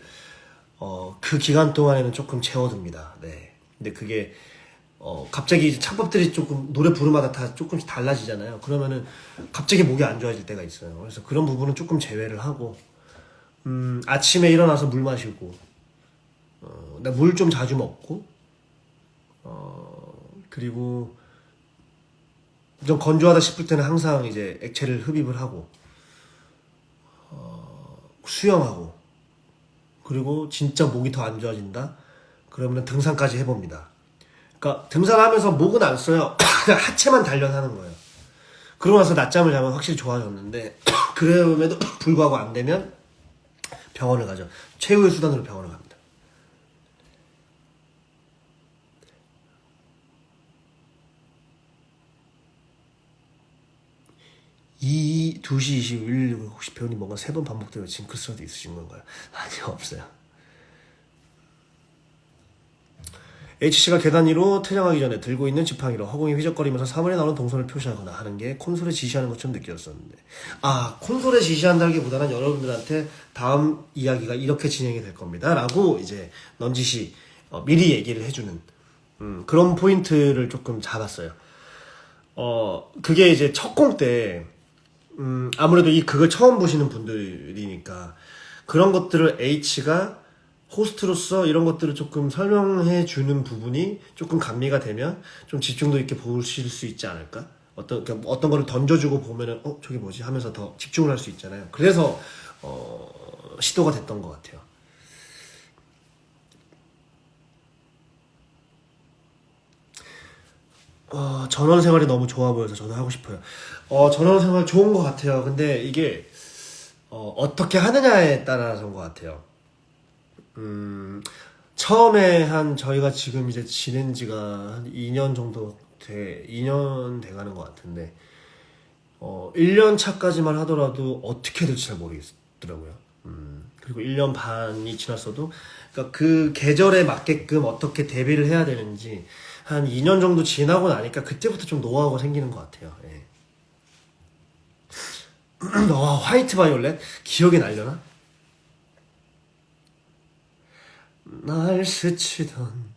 그 기간 동안에는 조금 채워둡니다. 네. 근데 그게 갑자기 창법들이 조금 노래 부르마다 다 조금씩 달라지잖아요. 그러면은 갑자기 목이 안 좋아질 때가 있어요. 그래서 그런 부분은 조금 제외를 하고 아침에 일어나서 물 마시고 나 물 좀 자주 먹고 그리고 좀 건조하다 싶을 때는 항상 이제 액체를 흡입을 하고 수영하고 그리고 진짜 목이 더 안 좋아진다 그러면 등산까지 해봅니다. 그러니까 등산하면서 목은 안 써요. 그냥 하체만 단련하는 거예요. 그러고 나서 낮잠을 자면 확실히 좋아졌는데 그럼에도 불구하고 안 되면 병원을 가죠. 최후의 수단으로 병원을 갑니다. 2시 21분 혹시 배우님 뭔가 3번 반복되면 징크스라도 있으신 건가요? 아니요, 없어요. H씨가 계단 위로 퇴장하기 전에 들고 있는 지팡이로 허공이 휘적거리면서 사물에 나오는 동선을 표시하거나 하는 게 콘솔에 지시하는 것처럼 느껴졌었는데 콘솔에 지시한다기보다는 여러분들한테 다음 이야기가 이렇게 진행이 될 겁니다 라고 이제 넌지시 미리 얘기를 해주는 그런 포인트를 조금 잡았어요. 그게 이제 첫 공 때 아무래도 그걸 처음 보시는 분들이니까 그런 것들을 H가 호스트로서 이런 것들을 조금 설명해 주는 부분이 조금 감미가 되면 좀 집중도 있게 보실 수 있지 않을까? 그러니까 어떤 거를 던져주고 보면은 저게 뭐지 하면서 더 집중을 할 수 있잖아요. 그래서 시도가 됐던 것 같아요. 전원 생활이 너무 좋아 보여서 저도 하고 싶어요. 전원 생활 좋은 것 같아요. 근데 이게 어떻게 하느냐에 따라서인 것 같아요. 처음에 저희가 지금 이제 지낸 지가 한 2년 정도 2년 돼가는 것 같은데, 1년 차까지만 하더라도 어떻게 될지 잘 모르겠더라고요. 그리고 1년 반이 지났어도, 그러니까 그 계절에 맞게끔 어떻게 대비를 해야 되는지, 한 2년 정도 지나고 나니까 그때부터 좀 노하우가 생기는 것 같아요. 예. 화이트 바이올렛? 기억이 날려나? 날 스치던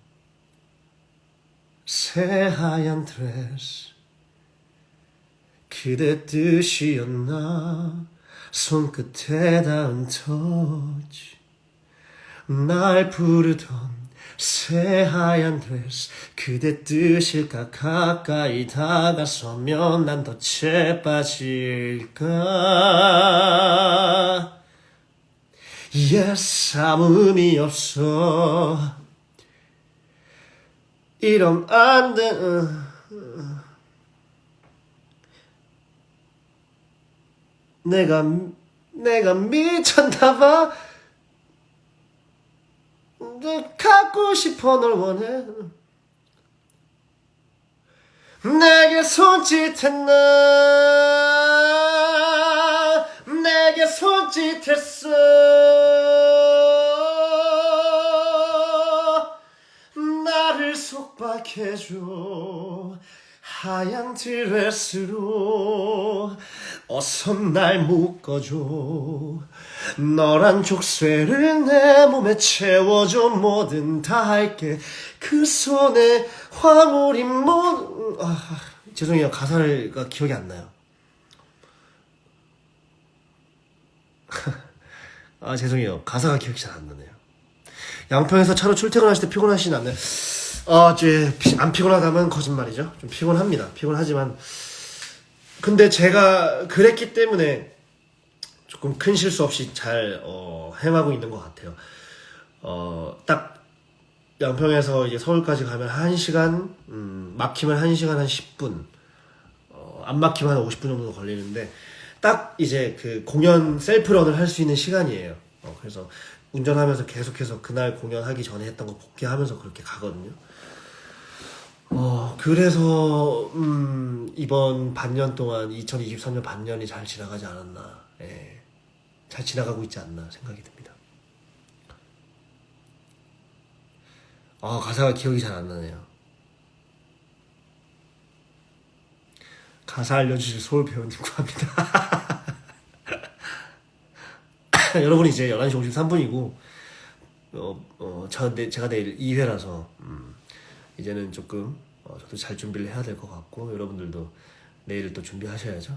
새하얀 드레스 그대 뜻이었나 손끝에 닿은 터치 날 부르던 새하얀 드레스 그대 뜻일까 가까이 다가서면 난 더 채빠질까 Yes 아무 의미 없어 이러면 안돼 내가 미쳤나봐 갖고 싶어 널 원해 내게 손짓했나 내게 손짓했어 나를 속박해줘 하얀 드레스로 어서 날 묶어줘 너란 족쇄를 내 몸에 채워줘 뭐든 다 할게 그 손에 화물이 죄송해요 가사가 기억이 안 나요 죄송해요 가사가 기억이 잘 안 나네요 양평에서 차로 출퇴근하실 때 피곤하시진 않나요? 안 피곤하다면 거짓말이죠. 좀 피곤합니다. 피곤하지만 근데 제가 그랬기 때문에 조금 큰 실수 없이 잘 행하고 있는 것 같아요. 딱 양평에서 이제 서울까지 가면 1시간, 막히면 1시간 한 10분, 안 막히면 한 50분 정도 걸리는데 딱 이제 그 공연 셀프런을 할 수 있는 시간이에요. 그래서 운전하면서 계속해서 그날 공연하기 전에 했던 거 복귀하면서 그렇게 가거든요. 그래서 이번 반년 동안 2023년 반년이 잘 지나가지 않았나, 예, 잘 지나가고 있지 않나 생각이 듭니다. 가사가 기억이 잘 안 나네요. 가사 알려주실 서울 배우님 구합니다. 여러분 이제 11시 53분이고 제가 내일 2회라서 이제는 조금 저도 잘 준비를 해야 될 것 같고 여러분들도 내일 또 준비하셔야죠.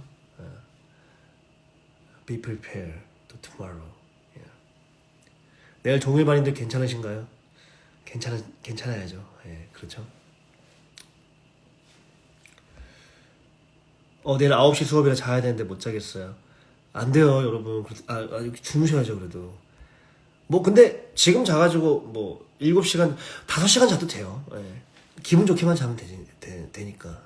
Be prepared to tomorrow. Yeah. 내일 종일반인들 괜찮으신가요? 괜찮아야죠. 예, 그렇죠. 내일 9시 수업이라 자야 되는데 못 자겠어요. 안 돼요, 여러분. 주무셔야죠, 그래도. 근데 지금 자가지고 7시간, 5시간 자도 돼요. 예. 기분 좋게만 자면 되니까.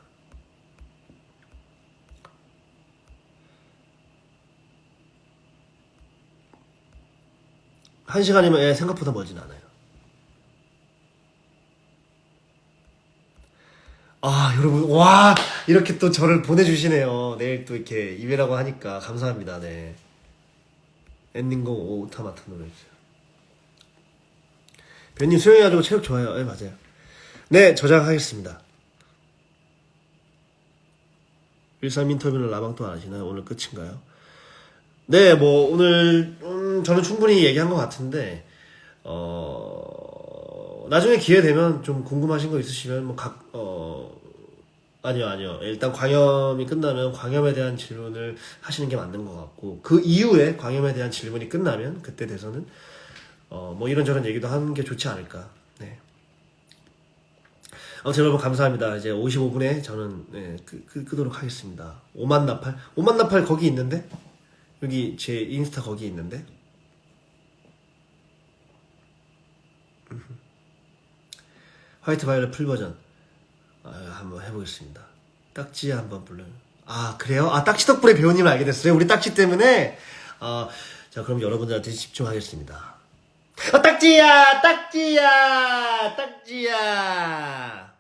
한 시간이면 생각보다 멀진 않아요. 여러분, 와, 이렇게 또 저를 보내주시네요. 내일 또 이렇게 2회라고 하니까 감사합니다. 네. 엔딩곡 오타마타 노래주세요. 변님 수영해가지고 체력 좋아요. 네, 맞아요. 네, 저장하겠습니다. 13 인터뷰는 라방도 안 하시나요? 오늘 끝인가요? 네, 오늘, 저는 충분히 얘기한 것 같은데, 나중에 기회 되면 좀 궁금하신 거 있으시면 아니요. 일단 광염이 끝나면 광염에 대한 질문을 하시는 게 맞는 것 같고 그 이후에 광염에 대한 질문이 끝나면 그때 돼서는 이런저런 얘기도 하는 게 좋지 않을까. 네. 아무튼 여러분 감사합니다. 이제 55분에 저는 네, 끄도록 하겠습니다. 오만 나팔? 오만 나팔 거기 있는데? 여기 제 인스타 거기 있는데? 화이트 바이올렛 풀 버전 한번 해보겠습니다. 딱지 한번 불러요. 아 그래요? 아 딱지 덕분에 배우님을 알게 됐어요. 우리 딱지 때문에. 자 그럼 여러분들한테 집중하겠습니다. 딱지야, 딱지야, 딱지야.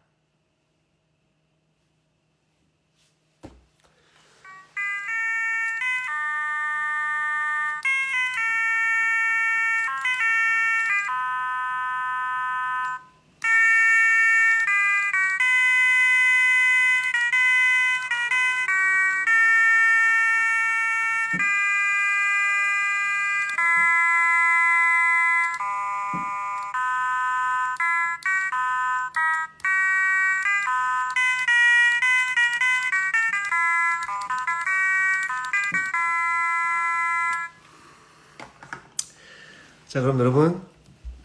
자 그럼 여러분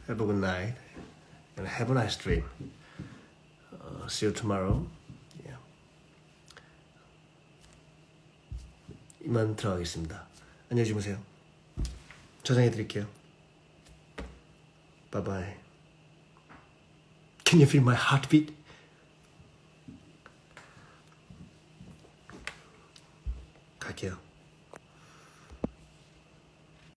have a good night and have a nice dream. See you tomorrow. Yeah. 이만 들어가겠습니다. 안녕히 주무세요. 저장해 드릴게요. Bye bye. Can you feel my heartbeat? 갈게요.